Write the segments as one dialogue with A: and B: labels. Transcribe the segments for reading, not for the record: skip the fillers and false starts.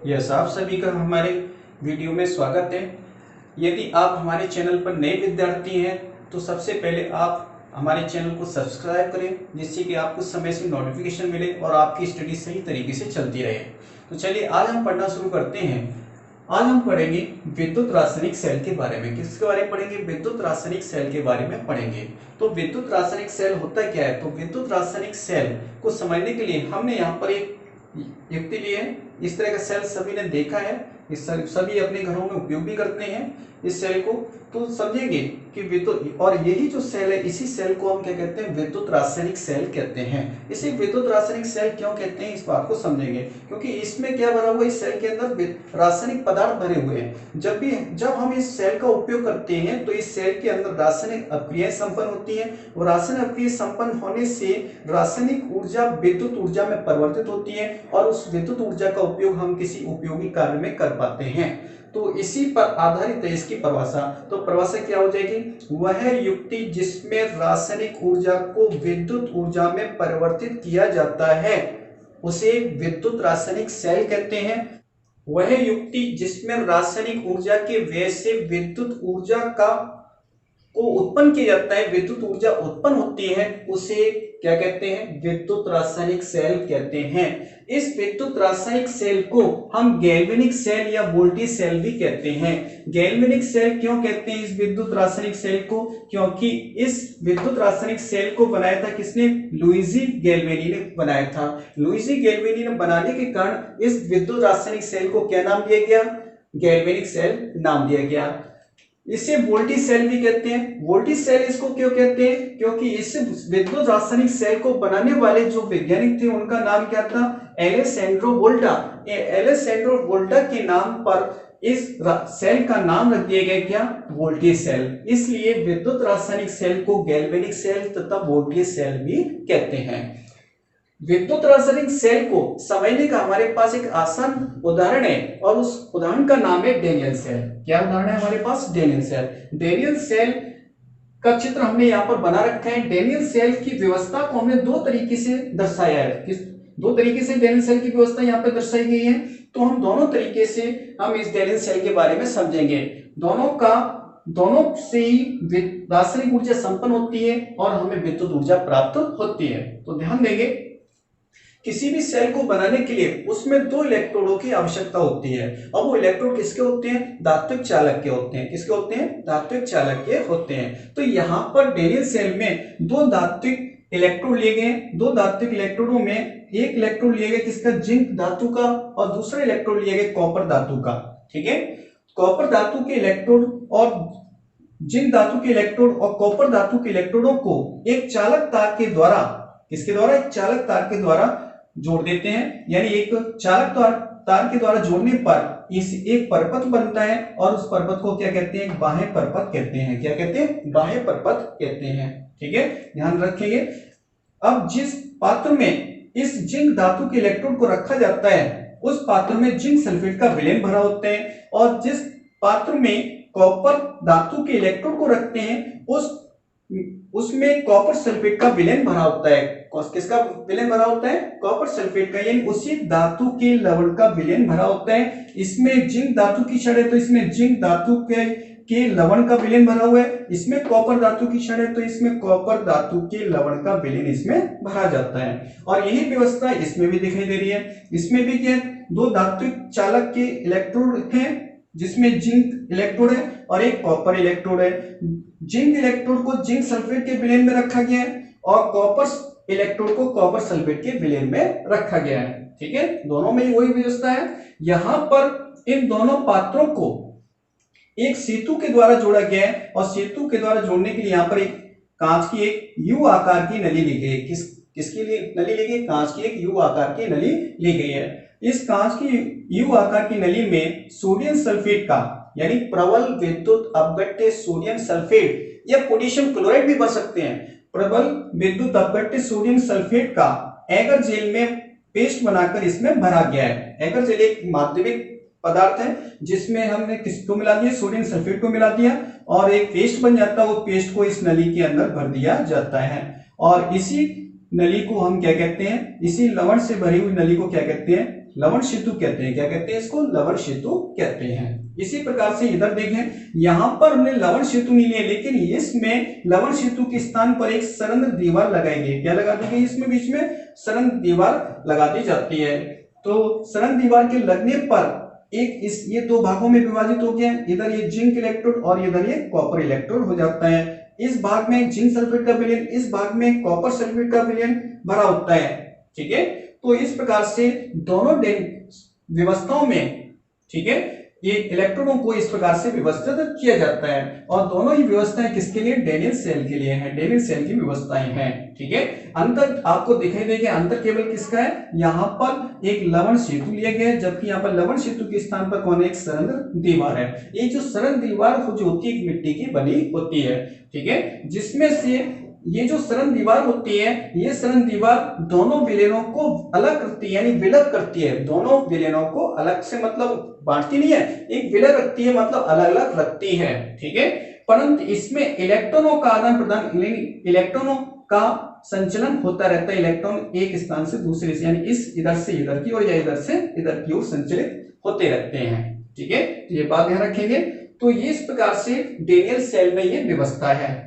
A: Yes, आप सभी का हमारे वीडियो में स्वागत है। यदि आप हमारे चैनल पर नए विद्यार्थी हैं तो सबसे पहले आप हमारे चैनल को सब्सक्राइब करें, जिससे कि आपको समय से नोटिफिकेशन मिले और आपकी स्टडी सही तरीके से चलती रहे। तो चलिए आज हम पढ़ना शुरू करते हैं। आज हम पढ़ेंगे विद्युत रासायनिक सेल के बारे में। किसके बारे में पढ़ेंगे? विद्युत रासायनिक सेल के बारे में पढ़ेंगे। तो विद्युत रासायनिक सेल होता क्या है? तो विद्युत रासायनिक सेल को समझने के लिए हमने यहाँ पर एक युक्ति ली है। इस तरह का सेल सभी ने देखा है, इस सभी अपने घरों में उपयोग भी करते हैं इस सेल को। तो समझेंगे कि विद्युत, और यही जो सेल है इसी सेल को हम क्या कहते हैं? विद्युत रासायनिक सेल कहते हैं। इसे विद्युत रासायनिक सेल क्यों कहते हैं, इस बात को समझेंगे। क्योंकि इसमें क्या भरा हुआ है? इस सेल के अंदर रासायनिक पदार्थ भरे हुए हैं। जब हम इस सेल का उपयोग करते हैं तो इस सेल के अंदर रासायनिक अभिक्रियाएं संपन्न होती है, और रासायनिक अभिक्रिया संपन्न होने से रासायनिक ऊर्जा विद्युत ऊर्जा में परिवर्तित होती है, और उस विद्युत ऊर्जा का उपयोग हम किसी उपयोगी कार्य में कर पाते हैं। तो इसी पर आधारित है इसकी परिभाषा। तो परिभाषा क्या हो जाएगी? वह युक्ति जिसमें रासायनिक ऊर्जा को विद्युत ऊर्जा में परिवर्तित किया जाता है उसे विद्युत रासायनिक सेल कहते हैं। वह युक्ति जिसमें रासायनिक ऊर्जा के व्यय से विद्युत ऊर्जा को उत्पन्न किया जाता है, विद्युत ऊर्जा उत्पन्न होती है, उसे क्या कहते हैं? विद्युत रासायनिक सेल कहते हैं। इस विद्युत रासायनिक सेल को हम गैल्वेनिक सेल या वोल्टेज सेल भी कहते हैं। गैल्वेनिक सेल क्यों कहते हैं इस विद्युत रासायनिक सेल को? क्योंकि इस विद्युत रासायनिक सेल को बनाया था किसने? लुइजी गैल्वेनी ने बनाया था। लुइजी गैल्वेनी ने बनाने के कारण इस विद्युत रासायनिक सेल को क्या नाम दिया गया? गैल्वेनिक सेल नाम दिया गया। इसे वोल्टेज सेल भी कहते हैं। वोल्टेज सेल इसको क्यों कहते हैं? क्योंकि इस विद्युत रासायनिक सेल को बनाने वाले जो वैज्ञानिक थे उनका नाम क्या था? एलेसेंड्रो वोल्टा। एलेसेंड्रो वोल्टा के नाम पर इस सेल का नाम रख दिया गया क्या? Voltage cell. इसलिए विद्युत रासायनिक सेल को गैल्वेनिक सेल तथा वोल्टेज सेल भी कहते हैं। विद्युत रासायनिक सेल को समझने का हमारे पास एक आसान उदाहरण है, और उस उदाहरण का नाम है डेनियल सेल। क्या उदाहरण है हमारे पास? Daniell cell. डेनियल सेल का चित्र हमने यहाँ पर बना रखा है। डेनियल सेल की व्यवस्था को हमने दो तरीके से दर्शाया है। दो तरीके से डेनियल सेल की व्यवस्था यहाँ पर दर्शाई गई है। तो हम दोनों तरीके से हम इस डेनियल सेल के बारे में समझेंगे। दोनों से ही रासायनिक ऊर्जा संपन्न होती है और हमें विद्युत ऊर्जा प्राप्त होती है। तो ध्यान देंगे, किसी भी सेल को बनाने के लिए उसमें दो इलेक्ट्रोडों की आवश्यकता होती है। अब वो इलेक्ट्रोड किसके होते हैं? धात्विक चालक के होते हैं। किसके होते हैं? धात्विक चालक के होते हैं। तो यहाँ पर डेनियल सेल में दो धात्विक इलेक्ट्रोड लिए गए। दो धात्विक इलेक्ट्रोडों में एक इलेक्ट्रोड लिया गया किसका? जिंक धातु का, और दूसरा इलेक्ट्रोड लिया गया कॉपर धातु का। ठीक है, कॉपर धातु के इलेक्ट्रोड और जिंक धातु के इलेक्ट्रोड और कॉपर धातु के इलेक्ट्रोडों को एक चालक तार के द्वारा, किसके द्वारा? एक चालक तार के द्वारा जोड़ देते हैं। यानी एक चालक तार के द्वारा जोड़ने पर इस एक परपथ बनता है, और उस परपथ को क्या कहते हैं? बाह्य परपथ कहते हैं। क्या कहते हैं? बाह्य परपथ कहते हैं। ठीक है, ध्यान रखेंगे। अब जिस पात्र में इस जिंक धातु के इलेक्ट्रोड को रखा जाता है उस पात्र में जिंक सल्फेट का विलयन भरा होता है, और जिस पात्र में कॉपर धातु के इलेक्ट्रोड को रखते हैं उसमें कॉपर सल्फेट का विलयन भरा होता है। किसका विलयन भरा होता है? कॉपर सल्फेट का, यानी उसी धातु के लवण का विलयन भरा होता है। इसमें जिंक धातु की क्षण है तो इसमें जिंक धातु के लवण का विलयन भरा हुआ है। इसमें कॉपर धातु की क्षण है तो इसमें कॉपर धातु के लवण का विलयन इसमें भरा जाता है। और यही व्यवस्था इसमें भी दिखाई दे रही है। इसमें भी क्या? दो धात्विक चालक के इलेक्ट्रोड हैं, जिसमें जिंक इलेक्ट्रोड है और एक कॉपर इलेक्ट्रोड है। जिंक इलेक्ट्रोड को जिंक सल्फेट के विलयन में रखा गया है, और कॉपर इलेक्ट्रोड को कॉपर सल्फेट के विलयन में रखा गया है। ठीक है, दोनों में वही व्यवस्था है। यहां पर इन दोनों पात्रों को एक सेतु के द्वारा जोड़ा गया है, और सेतु के द्वारा जोड़ने के लिए यहाँ पर एक कांच की एक यू आकार की नली ली गई है। किसके लिए नली ली गई? कांच की एक यू आकार की नली ली गई है। इस कांच की यू आकार की नली में सोडियम सल्फेट का, यानी प्रबल विद्युत अपघट्य सोडियम सल्फेट या पोटेशियम क्लोराइड भी भर सकते हैं, प्रबल विद्युत अपघट्य सोडियम सल्फेट का एगर जेल में पेस्ट बनाकर इसमें भरा गया है। एगर जेल एक माध्यमिक पदार्थ है जिसमें हमने किसको मिला दिया? सोडियम सल्फेट को मिला दिया, और एक पेस्ट बन जाता है। वो पेस्ट को इस नली के अंदर भर दिया जाता है, और इसी नली को हम क्या कहते हैं? इसी लवण से भरी हुई नली को क्या कहते हैं? लवण सेतु कहते हैं। क्या कहते हैं इसको? लवण सेतु कहते हैं। इसी प्रकार से इधर देखें, यहां पर हमने लवण सेतु नहीं लिया, लेकिन इसमें लवण सेतु के स्थान पर एक सरंध्र दीवार लगाई गई। क्या लगा दी गई? इसमें बीच में सरंध्र दीवार लगा दी जाती है। तो सरंध्र दीवार के लगने पर एक ये दो भागों में विभाजित हो गया, इधर ये जिंक इलेक्ट्रोड और इधर ये कॉपर इलेक्ट्रोड हो जाता है। इस भाग में जिंक सल्फेट का विलयन, इस भाग में कॉपर सल्फेट का विलयन भरा होता है। ठीक है, तो इस प्रकार से दोनों व्यवस्थाओं में, ठीक है, ये इलेक्ट्रॉनों को इस प्रकार से व्यवस्थित किया जाता है। और दोनों ही व्यवस्थाएं किसके लिए? डैनियल सेल के लिए है। डैनियल सेल की व्यवस्थाएं हैं। ठीक है, अंतर आपको दिखाई देगा, अंतर केवल किसका है? यहाँ पर एक लवण सेतु लिया गया है, जबकि यहाँ पर लवण सेतु के स्थान पर कौन है? एक सरंध्र दीवार है। ये जो सरंध्र दीवार जो होती है मिट्टी की बनी होती है। ठीक है, जिसमें से ये जो सरंध्र दीवार होती है, ये सरंध्र दीवार दोनों विलयनों को अलग करती है, यानी विलग करती है। दोनों विलयनों को अलग से मतलब बांटती नहीं है, एक विलग रखती है, मतलब अलग अलग रखती है। ठीक है, परंतु इसमें इलेक्ट्रॉनों का आदान प्रदान, इलेक्ट्रॉनों का संचलन होता रहता है। इलेक्ट्रॉन एक स्थान से दूसरे से, यानी इस इधर से इधर की ओर या इधर से इधर की ओर संचलित होते रहते हैं। ठीक है, तो ये बात ध्यान रखेंगे। तो ये इस प्रकार से डैनियल सेल में ये व्यवस्था है।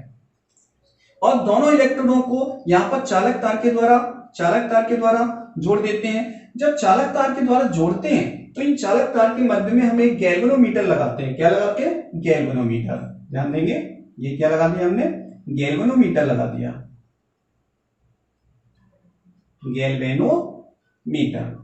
A: और दोनों इलेक्ट्रॉनों को यहाँ पर चालक तार के द्वारा जोड़ देते हैं। जब चालक तार के द्वारा जोड़ते हैं तो इन चालक तार के मध्य में हम एक गैल्वेनोमीटर लगाते हैं। क्या लगाते हैं? गैल्वेनोमीटर। ध्यान देंगे, ये क्या लगा दिया हमने? गैल्वेनोमीटर लगा दिया, गैल्वेनोमीटर।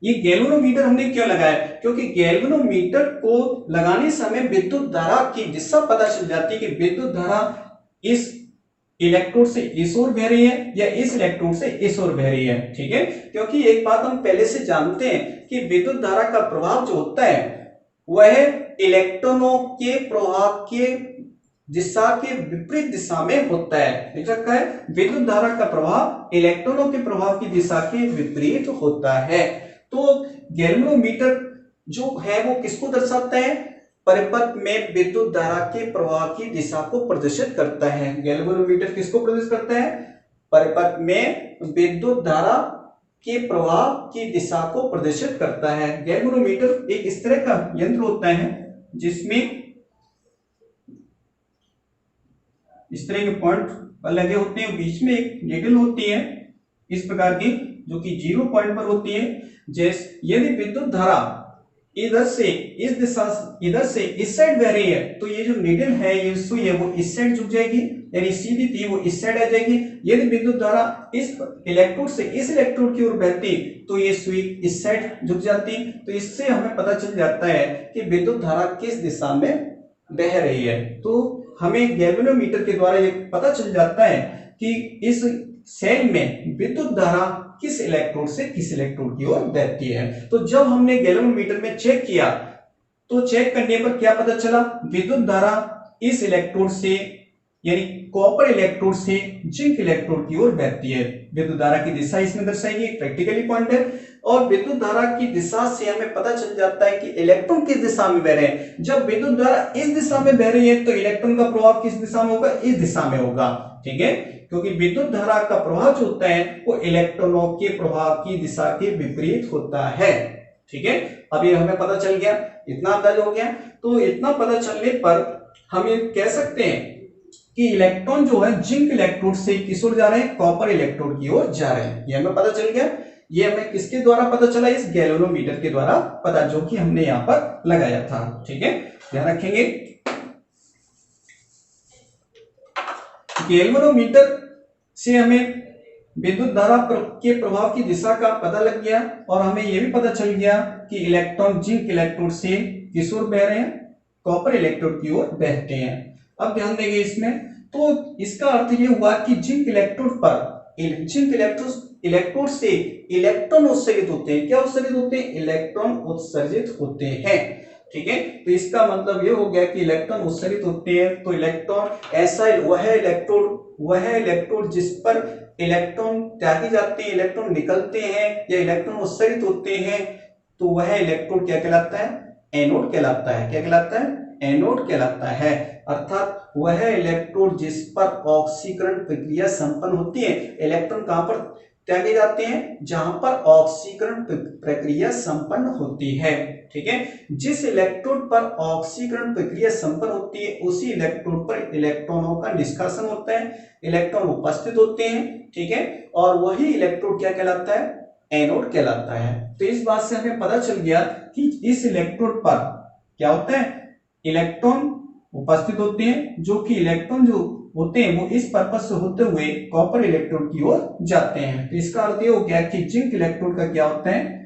A: ये गैल्वेनोमीटर हमने क्यों लगाया? क्योंकि गैल्वेनोमीटर को लगाने समय विद्युत धारा की दिशा पता चल जाती है कि विद्युत धारा इस इलेक्ट्रोड से इस ओर बह रही है या इस इलेक्ट्रोड से इस ओर बह रही है। ठीक है, क्योंकि एक बात हम पहले से जानते हैं कि विद्युत धारा का प्रभाव जो होता है वह इलेक्ट्रॉनों के प्रवाह के दिशा के विपरीत दिशा में होता है। लिख रखा है, विद्युत धारा का प्रभाव इलेक्ट्रॉनों के प्रभाव की दिशा के विपरीत होता है। तो गैल्वेनोमीटर जो है वो किसको दर्शाता है? परिपथ में विद्युत धारा के प्रवाह की दिशा को प्रदर्शित करता है। गैल्वेनोमीटर किसको प्रदर्शित करता है? परिपथ में विद्युत धारा के प्रवाह की दिशा को प्रदर्शित करता है। गैल्वेनोमीटर एक इस तरह का यंत्र होता है जिसमें इस तरह के पॉइंट लगे होते हैं, बीच में एक नीडल होती है इस प्रकार की, जो कि 0 पॉइंट पर होती है। जैसे यदि विद्युत धारा इधर से इस दिशा, इधर से इस साइड बह रही है तो ये जो नीडल है, ये सुई है, वो इस साइड झुक जाएगी, यानी सीधी थी वो इस साइड आ जाएगी। यदि विद्युत धारा इस इलेक्ट्रोड से इस इलेक्ट्रोड की ओर बहती तो ये सुई इस साइड झुक जाती। तो इससे हमें पता चल जाता है कि विद्युत धारा किस दिशा में बह रही है। तो हमें गैल्वेनोमीटर के द्वारा ये पता चल जाता है कि इस सेल में विद्युत धारा किस इलेक्ट्रोड से किस इलेक्ट्रोड की ओर बहती है। तो जब हमने गैल्वेनोमीटर में चेक किया तो चेक करने पर क्या पता चला? विद्युत धारा इस इलेक्ट्रोड से, यानी कॉपर इलेक्ट्रोड से जिंक इलेक्ट्रोड की ओर बहती है। विद्युत धारा की दिशा इसमें दर्शाएगी, प्रैक्टिकली पॉइंट है। और विद्युत धारा की दिशा से हमें पता चल जाता है कि इलेक्ट्रॉन किस दिशा में बह रहे हैं। जब विद्युत धारा इस दिशा में बह रही है तो इलेक्ट्रॉन का प्रभाव किस दिशा में होगा? इस दिशा में होगा। ठीक है, क्योंकि विद्युत धारा का प्रभाव जो होता है वो इलेक्ट्रॉनों के प्रभाव की दिशा के विपरीत होता है। ठीक है, अब ये हमें पता चल गया, इतना अंदाजा हो गया। तो इतना पता चलने पर हम ये कह सकते हैं कि इलेक्ट्रॉन जो है जिंक इलेक्ट्रोड से किस ओर जा रहे हैं? कॉपर इलेक्ट्रोड की ओर जा रहे हैं। ये हमें पता चल गया। ये हमें किसके द्वारा पता चला? इस गैल्वेनोमीटर के द्वारा पता, जो कि हमने यहाँ पर लगाया था। ठीक है, ध्यान रखेंगे। गैल्वेनोमीटर से हमें विद्युत धारा के प्रभाव की दिशा का पता लग गया और हमें यह भी पता चल गया कि इलेक्ट्रॉन जिंक इलेक्ट्रोड से किस ओर बह रहे हैं? कॉपर इलेक्ट्रोड की ओर बहते हैं। अब ध्यान देंगे इसमें, तो इसका अर्थ यह हुआ कि जिंक इलेक्ट्रोड पर जिंक इलेक्ट्रोड से इलेक्ट्रॉन उत्सर्जित होते हैं। क्या उत्सर्जित होते हैं? इलेक्ट्रॉन उत्सर्जित होते हैं। ठीक है, तो इसका मतलब ये हो गया कि इलेक्ट्रॉन उत्सर्जित होते हैं। तो इलेक्ट्रॉन ऐसा वह इलेक्ट्रोड जिस पर इलेक्ट्रॉन त्यागे जाते हैं, इलेक्ट्रॉन निकलते हैं या इलेक्ट्रॉन उत्सर्जित होते हैं, तो वह इलेक्ट्रोड क्या कहलाता है? एनोड कहलाता है। क्या कहलाता है? एनोड कहलाता है। अर्थात वह इलेक्ट्रोड जिस पर ऑक्सीकरण प्रक्रिया संपन्न होती है। इलेक्ट्रॉन कहां पर त्यागे जाते हैं? जहां पर ऑक्सीकरण प्रक्रिया संपन्न होती है। ठीक है, जिस इलेक्ट्रोड पर ऑक्सीकरण प्रक्रिया संपन्न होती है उसी इलेक्ट्रोड पर इलेक्ट्रॉनों का निष्कासन होता है, इलेक्ट्रॉन उपस्थित होते हैं। ठीक है, और वही इलेक्ट्रोड क्या कहलाता है? एनोड कहलाता है। तो इस बात से हमें पता चल गया कि इस इलेक्ट्रोड पर क्या होता है? इलेक्ट्रॉन उपस्थित होते हैं, जो कि इलेक्ट्रॉन जो होते हैं वो इस पर्पस से होते हुए कॉपर इलेक्ट्रोड की ओर जाते हैं। तो इसका अर्थ ये हो गया कि जिंक इलेक्ट्रोड का क्या होता है?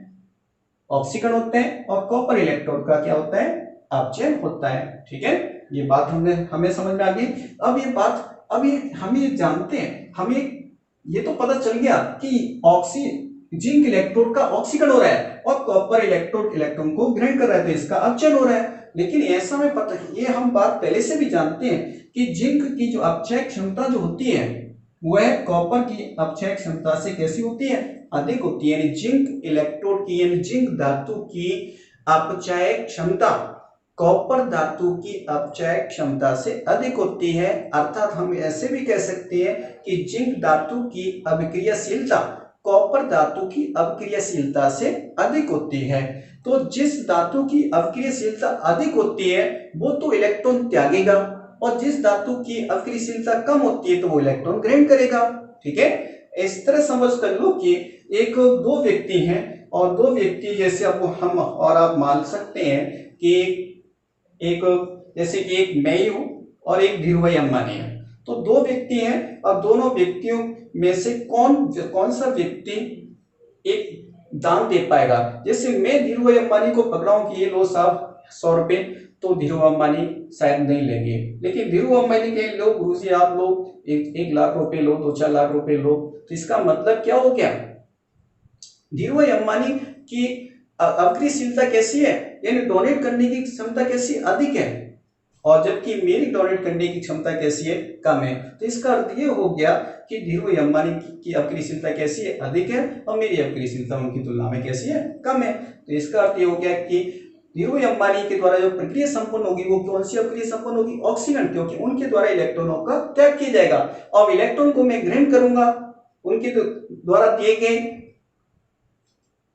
A: ऑक्सीकरण होते हैं, और कॉपर इलेक्ट्रोड का क्या होता है? अपचयन होता है। ठीक है, ये बात हमें समझ में आ गई। अब ये बात हम ये जानते हैं, हमें ये तो पता चल गया कि जिंक इलेक्ट्रोड का ऑक्सीकरण हो रहा है और कॉपर इलेक्ट्रोड इलेक्ट्रॉन को ग्रहण कर रहा है, तो इसका अपचयन हो रहा है। लेकिन ऐसा में पता, ये हम बात पहले से भी जानते हैं कि जिंक की जो अपचय क्षमता जो होती है वह कॉपर की अपचय क्षमता से कैसी होती है? अधिक होती है। यानी जिंक इलेक्ट्रोड की यानी जिंक धातु की अपचय क्षमता कॉपर धातु की अपचय क्षमता से अधिक होती है। अर्थात हम ऐसे भी कह सकते हैं कि जिंक धातु की अभिक्रियाशीलता कॉपर धातु की अभिक्रियाशीलता से अधिक होती है। तो जिस धातु की अभिक्रियाशीलता अधिक होती है वो तो इलेक्ट्रॉन त्यागेगा, और जिस धातु की अभिक्रियाशीलता कम होती है तो वो इलेक्ट्रॉन ग्रहण करेगा। ठीक है, इस तरह समझ कर लो कि दो व्यक्ति हैं, और दो व्यक्ति जैसे अब हम और आप मान सकते हैं कि जैसे कि एक मैं ही हूं और एक धीरूभाई अंबानी है। तो दो व्यक्ति हैं और दोनों व्यक्तियों में से कौन सा व्यक्ति एक दान दे पाएगा? जैसे मैं धीरूभाई अंबानी को पकड़ाऊं कि ये लो साहब 100 रुपए, तो धीरूभाई अंबानी शायद नहीं लेंगे। लेकिन धीरूभाई अंबानी के लो गुरुजी आप लोग 1 लाख रुपए लो, 2-4 लाख रुपए लो, तो इसका मतलब क्या हो गया? धीरूभाई अंबानी की अभिक्रियाशीलता कैसी है, यानी डोनेट करने की क्षमता कैसी? अधिक है, और जबकि मेरी डोनेट करने की क्षमता कैसी है? कम है। तो इसका अर्थ ये हो गया कि धीरूभाई अंबानी की अभिक्रियाशीलता कैसी है? अधिक है, और मेरी अभिक्रियाशीलता उनकी तुलना में कैसी है? कम है। तो इसका अर्थ ये हो गया कि धीरूभाई अंबानी के द्वारा जो प्रक्रिया संपन्न होगी वो कौन सी प्रक्रिया संपन्न होगी? ऑक्सीकरण, क्योंकि उनके द्वारा इलेक्ट्रॉनों का त्याग किया जाएगा, और इलेक्ट्रॉन को मैं ग्रहण करूंगा, उनके द्वारा दिए गए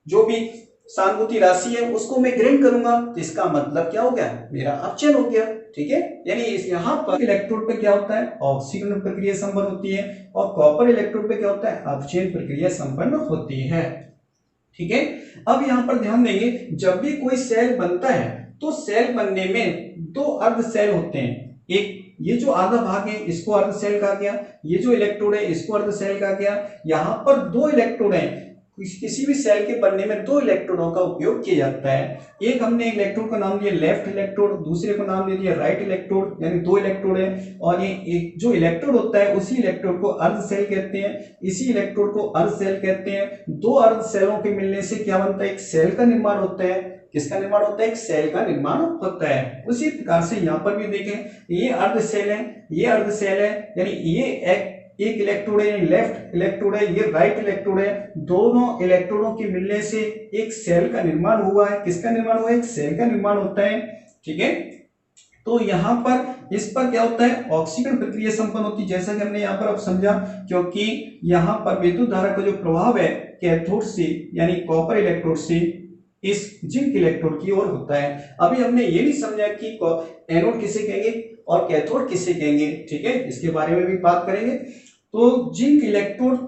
A: जो भी सहानुभूति राशि है उसको मैं ग्रहण करूंगा। तो इसका मतलब क्या हो गया? मेरा अपचयन हो गया। ठीक है, यानी यहाँ पर इलेक्ट्रोड पे क्या होता है? ऑक्सीकरण प्रक्रिया संपन्न होती है, और कॉपर इलेक्ट्रोड पे क्या होता है? अपचयन प्रक्रिया संपन्न होती है। ठीक है, अब यहाँ पर ध्यान देंगे, जब भी कोई सेल बनता है तो सेल बनने में 2 अर्ध सेल होते हैं। एक ये जो आधा भाग है इसको अर्ध सेल कहा गया, ये जो इलेक्ट्रोड है इसको अर्ध सेल कहा गया। यहाँ पर 2 इलेक्ट्रोड हैं, किसी भी सेल के बनने में 2 इलेक्ट्रोडों का उपयोग किया जाता है। एक हमने इलेक्ट्रोड का नाम दिया लेफ्ट इलेक्ट्रोड, दूसरे को नाम दे दिया राइट इलेक्ट्रोड, यानी 2 इलेक्ट्रोड है। और ये एक जो इलेक्ट्रोड होता है उसी इलेक्ट्रोड को अर्ध सेल कहते हैं, इसी इलेक्ट्रोड को अर्ध सेल कहते हैं। 2 अर्ध सेलों के मिलने से क्या बनता है? एक सेल का निर्माण होता है। किसका निर्माण होता है? एक सेल का निर्माण होता है। उसी प्रकार से यहाँ पर भी देखें, ये अर्ध सेल है, ये अर्ध सेल है, यानी ये एक इलेक्ट्रोड है, लेफ्ट इलेक्ट्रोड है, ये राइट इलेक्ट्रोड है। दोनों इलेक्ट्रोडों के मिलने से एक सेल का निर्माण हुआ है। किसका निर्माण हुआ है? एक सेल का निर्माण होता है। ठीक है, तो यहाँ पर इस पर क्या होता है? ऑक्सीकरण प्रक्रिया संपन्न होती है, जैसा कि हमने यहाँ पर अब समझा, क्योंकि यहाँ पर विद्युत धारा का जो प्रभाव है कैथोड से यानी कॉपर इलेक्ट्रोड से इस जिंक इलेक्ट्रोड की ओर होता है। अभी हमने ये भी समझा कि एनोड किसे कहेंगे और कैथोड किसे कहेंगे। ठीक है, इसके बारे में भी बात करेंगे। तो जिंक इलेक्ट्रोड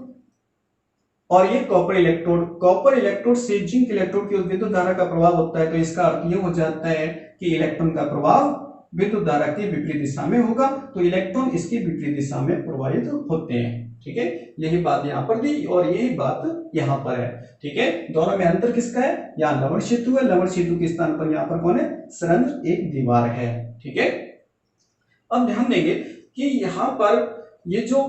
A: और ये कॉपर इलेक्ट्रोड से जिंक इलेक्ट्रोड की विद्युत धारा का प्रभाव होता है। तो इसका अर्थ ये हो जाता है कि इलेक्ट्रॉन का प्रभाव विद्युत धारा की विपरीत दिशा में होगा, तो इलेक्ट्रॉन इसकी विपरीत दिशा में प्रवाहित होते हैं। ठीक है, यही बात यहाँ पर दी और यही बात यहाँ पर है। ठीक है, दोनों में अंतर किसका है? यहाँ लवण सेतु है, लवण सेतु के स्थान पर यहाँ पर कौन है? सरंध्र एक दीवार है। ठीक है, अब ध्यान देंगे कि यहाँ पर ये जो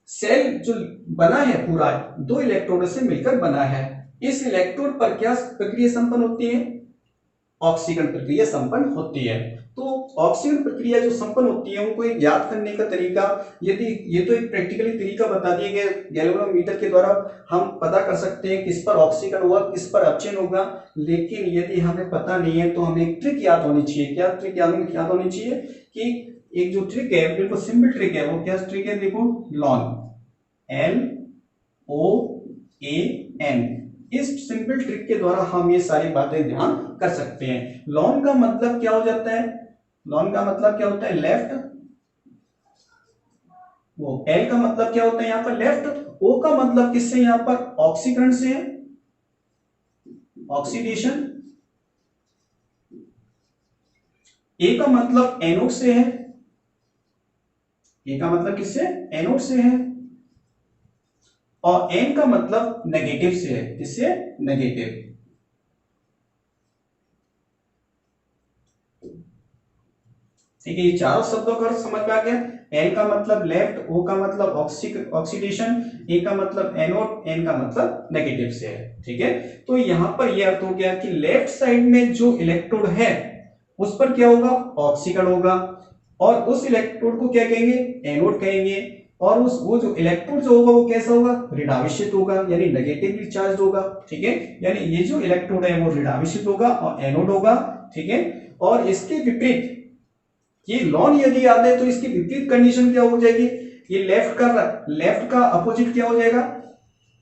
A: सेल जो बना है पूरा 2 इलेक्ट्रोड से मिलकर बना है। इस इलेक्ट्रोड पर क्या प्रक्रिया संपन्न होती है? ऑक्सीकरण प्रक्रिया संपन्न होती है। तो ऑक्सीकरण प्रक्रिया जो संपन्न होती है उनको एक याद करने का तरीका, यदि ये तो एक प्रैक्टिकली तरीका बता दिया गया, गैल्वेनोमीटर के द्वारा हम पता कर सकते हैं किस पर ऑक्सीकरण हुआ, किस पर अपचयन होगा। लेकिन यदि हमें पता नहीं है तो हमें एक ट्रिक याद होनी चाहिए। क्या ट्रिक याद होनी चाहिए कि एक जो ट्रिक है, बिल्कुल सिंपल ट्रिक है, वो क्या ट्रिक है, देखो, लॉन, LOAN। इस सिंपल ट्रिक के द्वारा हम ये सारी बातें ध्यान कर सकते हैं। लॉन का मतलब क्या हो जाता है, लॉन का मतलब क्या होता है, लेफ्ट। वो एल का मतलब क्या होता है यहाँ पर, लेफ्ट। ओ का मतलब किससे, यहाँ पर ऑक्सीकरण से है, ऑक्सीडेशन। ए का मतलब एनोड से है, ए का मतलब किससे, एनोड से है। और एन का मतलब नेगेटिव से है, किससे, नेगेटिव। ठीक है, ये चारों शब्दों का अर्थ समझ में आ गया। एल का मतलब लेफ्ट, ओ का मतलब ऑक्सीडेशन, ए का मतलब एनोड, एन का मतलब नेगेटिव से है। ठीक है, तो यहां पर यह अर्थ हो गया कि लेफ्ट साइड में जो इलेक्ट्रोड है उस पर क्या होगा, ऑक्सीकरण होगा, और उस इलेक्ट्रोड को क्या कहेंगे, एनोड कहेंगे। और उस वो जो इलेक्ट्रोड जो होगा वो कैसा होगा, ऋणावेशित होगा, यानी नेगेटिवली चार्ज होगा। ठीक है, यानी ये जो इलेक्ट्रोड है वो ऋणावेशित होगा और एनोड होगा। ठीक है, और इसके विपरीत ये लॉन यदि याद है तो इसकी विपरीत कंडीशन क्या हो जाएगी, ये लेफ्ट का अपोजिट क्या हो जाएगा,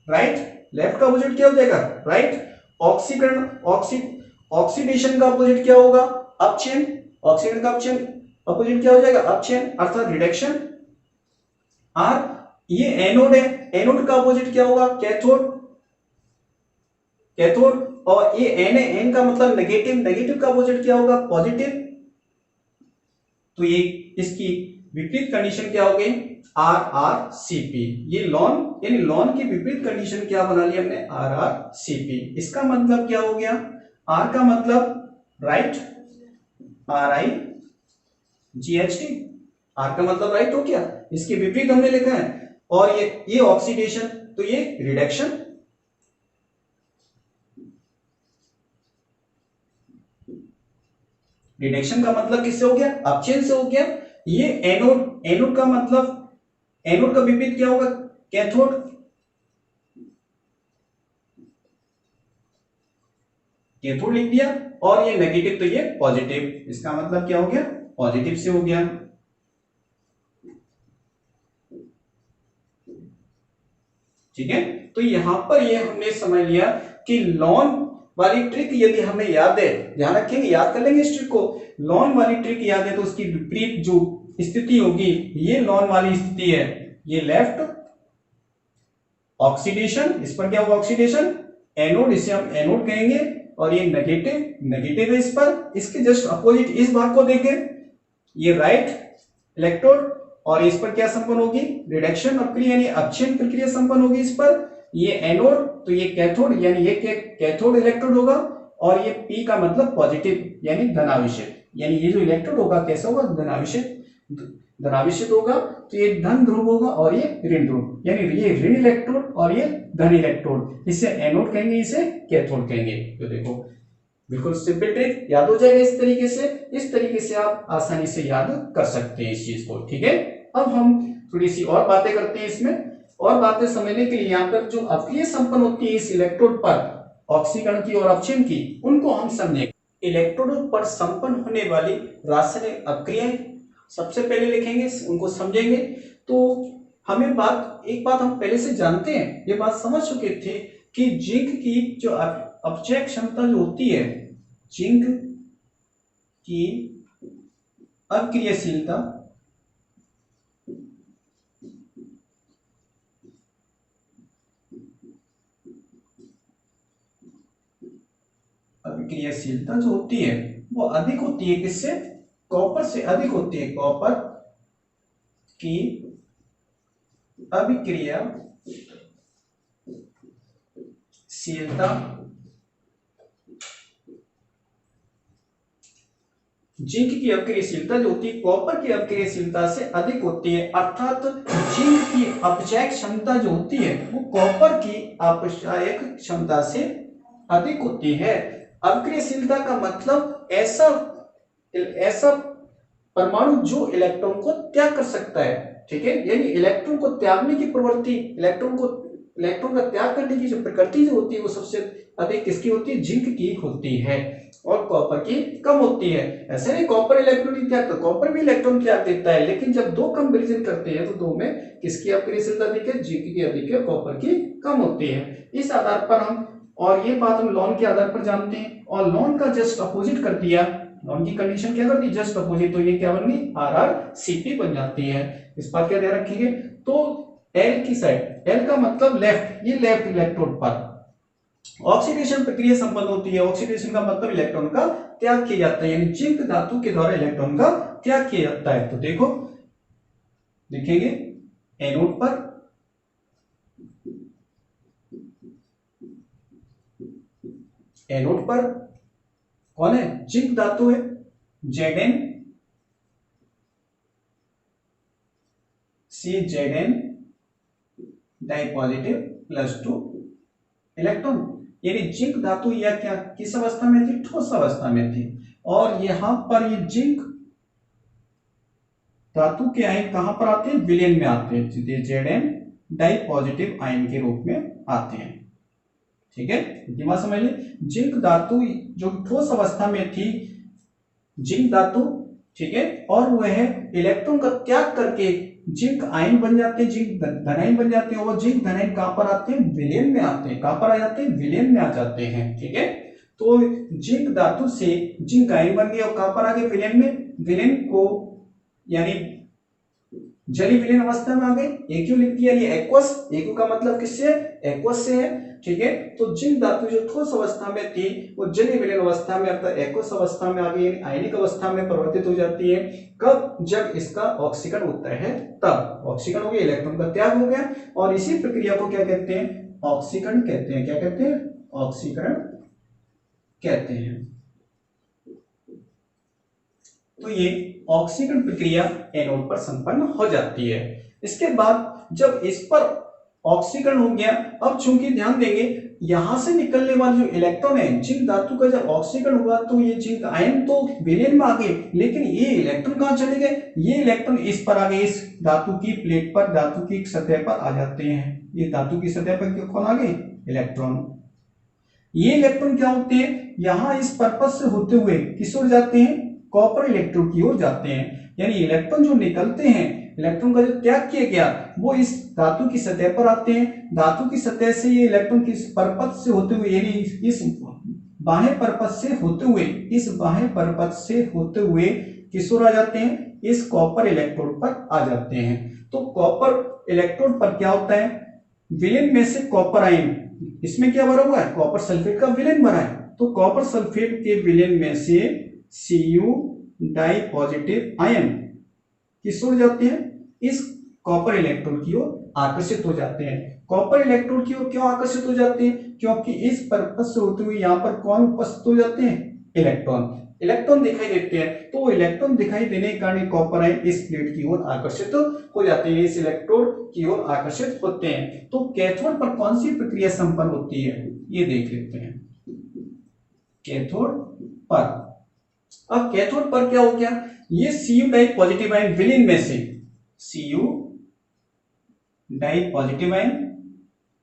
A: राइट। लेफ्ट का अपोजिट क्या हो जाएगा, राइट। ऑक्सीकरण ऑक्सीडेशन का अपोजिट क्या होगा, अपचयन। ऑक्सीकरण का अपचयन अपोजिट क्या हो जाएगा, अपचयन, अर्थात रिडक्शन। और ये एनोड है, एनोड का अपोजिट क्या होगा, कैथोड। और ये एन है, एन का मतलब नेगेटिव, नेगेटिव का अपोजिट क्या होगा, पॉजिटिव। तो ये इसकी विपरीत कंडीशन क्या हो गई, RRCP। ये लॉन, यानी लॉन की विपरीत कंडीशन क्या बना ली हमने, RRCP। इसका मतलब क्या हो गया, R का मतलब राइट, RIGHT, R का मतलब राइट हो गया, इसके विपरीत हमने लिखा है। और ये ऑक्सीडेशन, तो ये रिडक्शन। रिडक्शन का मतलब किससे हो गया, अपचयन से हो गया। ये एनोड, एनोड का मतलब, एनोड का विपरीत क्या होगा, कैथोड। कैथोड लिख दिया, और ये नेगेटिव तो ये पॉजिटिव, इसका मतलब क्या हो गया, पॉजिटिव से हो गया। ठीक है, तो यहां पर ये हमने समझ लिया कि लॉन वाली ट्रिक यदि हमें याद है, ध्यान रखेंगे, याद कर लेंगे इस ट्रिक को। लॉन वाली ट्रिक याद है तो उसकी विपरीत जो स्थिति होगी, ये लॉन वाली स्थिति है, ये लेफ्ट ऑक्सीडेशन, इस पर क्या होगा, ऑक्सीडेशन। एनोड, इसे हम एनोड कहेंगे। और ये नेगेटिव, नेगेटिव है इस पर। इसके जस्ट अपोजिट इस भाग को देखें, ये राइट इलेक्ट्रोड, और इस पर क्या संपन्न होगी, रिडक्शन प्रक्रिया यानी अपचयन प्रक्रिया संपन्न होगी इस पर। ये एनोड, तो ये कैथोड, यानी ये कैथोड इलेक्ट्रोड होगा। और ये पी का मतलब पॉजिटिव यानी धनावेशित, यानी ये जो इलेक्ट्रोड होगा कैसा होगा, धनावेशित होगा। तो ये धन ध्रुव होगा और ये ऋण ध्रुव, यानी ये ऋण इलेक्ट्रोड और ये धन इलेक्ट्रोड। इसे एनोड कहेंगे, इसे कैथोड कहेंगे। तो देखो बिल्कुल सिंपल ट्रिक, याद हो जाएगा इस तरीके से। इस तरीके से आप आसानी से याद कर सकते हैं इस चीज को। ठीक है, अब हम थोड़ी सी और बातें करते हैं इसमें। और बातें समझने के लिए यहाँ पर जो अक्रिय संपन्न होती है इस इलेक्ट्रोड पर, ऑक्सीकरण की और अपचयन की, उनको हम समझेंगे। इलेक्ट्रोड पर संपन्न होने वाली रासायनिक अक्रियाएं सबसे पहले लिखेंगे, उनको समझेंगे। तो हमें एक बात हम पहले से जानते हैं, ये बात समझ चुके थे कि जिंक की जो अपचय क्षमता जो होती है, जिंक की अक्रियशीलता जो होती है वो अधिक होती है, किससे, कॉपर से अधिक होती है। कॉपर की अभिक्रियाशीलता जिंक की अभिक्रियाशीलता जो होती है कॉपर की अभिक्रियाशीलता से अधिक होती है। अर्थात जिंक की अपचय क्षमता जो होती है वो कॉपर की अपचयक क्षमता से अधिक होती है। अभिक्रियाशीलता का मतलब ऐसा परमाणु जो इलेक्ट्रॉन को त्याग कर सकता है, ठीक है। यानी इलेक्ट्रॉन को त्यागने की प्रवृत्ति, इलेक्ट्रॉन का त्याग करने की जो प्रकृति जो होती है वो सबसे अधिक किसकी होती है, जिंक की होती है, और कॉपर की कम होती है। ऐसे नहीं कॉपर इलेक्ट्रॉन नहीं त्याग, तो कॉपर भी इलेक्ट्रॉन त्याग देता है, लेकिन जब दो कंपैरिजन करते हैं तो दो में किसकी अपग्रेसिवता अधिक है, जिंक की अधिक है, कॉपर की कम होती है। इस आधार पर हम, और ये बात हम लॉन के आधार पर जानते हैं, और लॉन का जस्ट अपोजिट कर दिया, लॉन की कंडीशन क्या कर दी, जस्ट अपोजिट, तो ये क्या बन गई, RrCp बन जाती है। इस बात का ध्यान रखिए। तो एल की साइड, एल का मतलब लेफ्ट, ये लेफ्ट इलेक्ट्रोड पर ऑक्सीडेशन प्रक्रिया संपन्न होती है। ऑक्सीडेशन का मतलब इलेक्ट्रॉन का त्याग किया जाता है, यानी जिंक धातु के द्वारा इलेक्ट्रॉन का त्याग किया जाता है। तो देखो देखेंगे एनोड पर कौन है, जिंक धातु है, Zn Zn di positive +2 electron, यानी जिंक धातु यह क्या किस अवस्था में थी, ठोस अवस्था में थी। और यहां पर ये जिंक धातु के आयन कहां पर आते हैं, विलयन में आते हैं, Zn डाई पॉजिटिव आयन के रूप में आते हैं, ठीक है। दिमाग समझ लीजिए, जिंक धातु जो ठोस अवस्था में थी, जिंक धातु, ठीक है, और वह इलेक्ट्रॉन का त्याग करके जिंक आयन बन जाते हैं, जिंक धनायन बन जाते हैं, और जिंक धनायन कहां पर आते हैं, विलयन में आते हैं। कहां पर आ जाते हैं, विलयन में आ जाते हैं, ठीक है। तो जिंक धातु से जिंक आयन बन गया और कहां पर आ गए, विलयन में। विलयन को यानी जली विलयन अवस्था में आ गए। एक्यू लिख दिया, ये एक्वस, एक्यू का मतलब किससे, एक्वस से है, ठीक है। तो जिंक धातु जो ठोस अवस्था में थी वो जली विलयन अवस्था में अर्थात एक्वस अवस्था में आ गई, यानी आयनिक अवस्था में परिवर्तित हो जाती है। कब, जब इसका ऑक्सीकरण होता है, तब ऑक्सीकरण हो गया, इलेक्ट्रॉन का त्याग हो गया, और इसी प्रक्रिया को क्या कहते हैं, ऑक्सीकरण कहते हैं। क्या कहते हैं, ऑक्सीकरण कहते हैं। तो ये ऑक्सीकरण प्रक्रिया एनोड पर संपन्न हो जाती है। इसके बाद जब इस पर ऑक्सीकरण हो गया, अब चूंकि ध्यान देंगे यहां से निकलने वाले जो इलेक्ट्रॉन है, जिंक धातु का जब ऑक्सीकरण हुआ तो ये जिंक आयन तो विलयन में आ गए, लेकिन ये इलेक्ट्रॉन कहां चले गए, ये इलेक्ट्रॉन इस पर आ गए, इस धातु की प्लेट पर, धातु की सतह पर आ जाते हैं। ये धातु की सतह पर कौन आ गए, इलेक्ट्रॉन। ये इलेक्ट्रॉन क्या होते हैं, यहां इस पर्पस से होते हुए किस ओर जाते हैं, कॉपर इलेक्ट्रोड की ओर जाते हैं। यानी इलेक्ट्रॉन जो निकलते हैं, इलेक्ट्रॉन का जो त्याग किया गया वो इस धातु की सतह पर आते हैं। धातु की सतह से ये इलेक्ट्रॉन किस परपथ से होते हुए, यानी इस बाह्य परपथ से होते हुए, इस बाह्य परपथ से होते हुए किस ओर आ जाते हैं, इस कॉपर इलेक्ट्रोड पर आ जाते हैं। तो कॉपर इलेक्ट्रोड पर क्या होता है, विलयन में से कॉपर आयन, इसमें क्या भरा हुआ है, कॉपर सल्फेट का विलयन भरा है। तो कॉपर सल्फेट के विलयन में से Cu डाई पॉजिटिव आयन किस ओर जाते हैं, इस कॉपर इलेक्ट्रोड की ओर आकर्षित हो जाते हैं। कॉपर इलेक्ट्रोड की ओर क्यों आकर्षित हो जाते हैं, क्योंकि इस पर्पस से होते हुए यहाँ पर कौन उपस्थित हो जाते हैं, इलेक्ट्रॉन। इलेक्ट्रॉन दिखाई देते हैं, तो इलेक्ट्रॉन दिखाई देने के कारण कॉपर आयन इस प्लेट की ओर आकर्षित हो जाते हैं, इस इलेक्ट्रोड की ओर आकर्षित होते हैं। तो कैथोड पर कौन सी प्रक्रिया संपन्न होती है, ये देख लेते हैं। कैथोड पर, अब कैथोड पर क्या हो गया, ये Cu डाई पॉजिटिव आयन विलयन में से, Cu di positive ion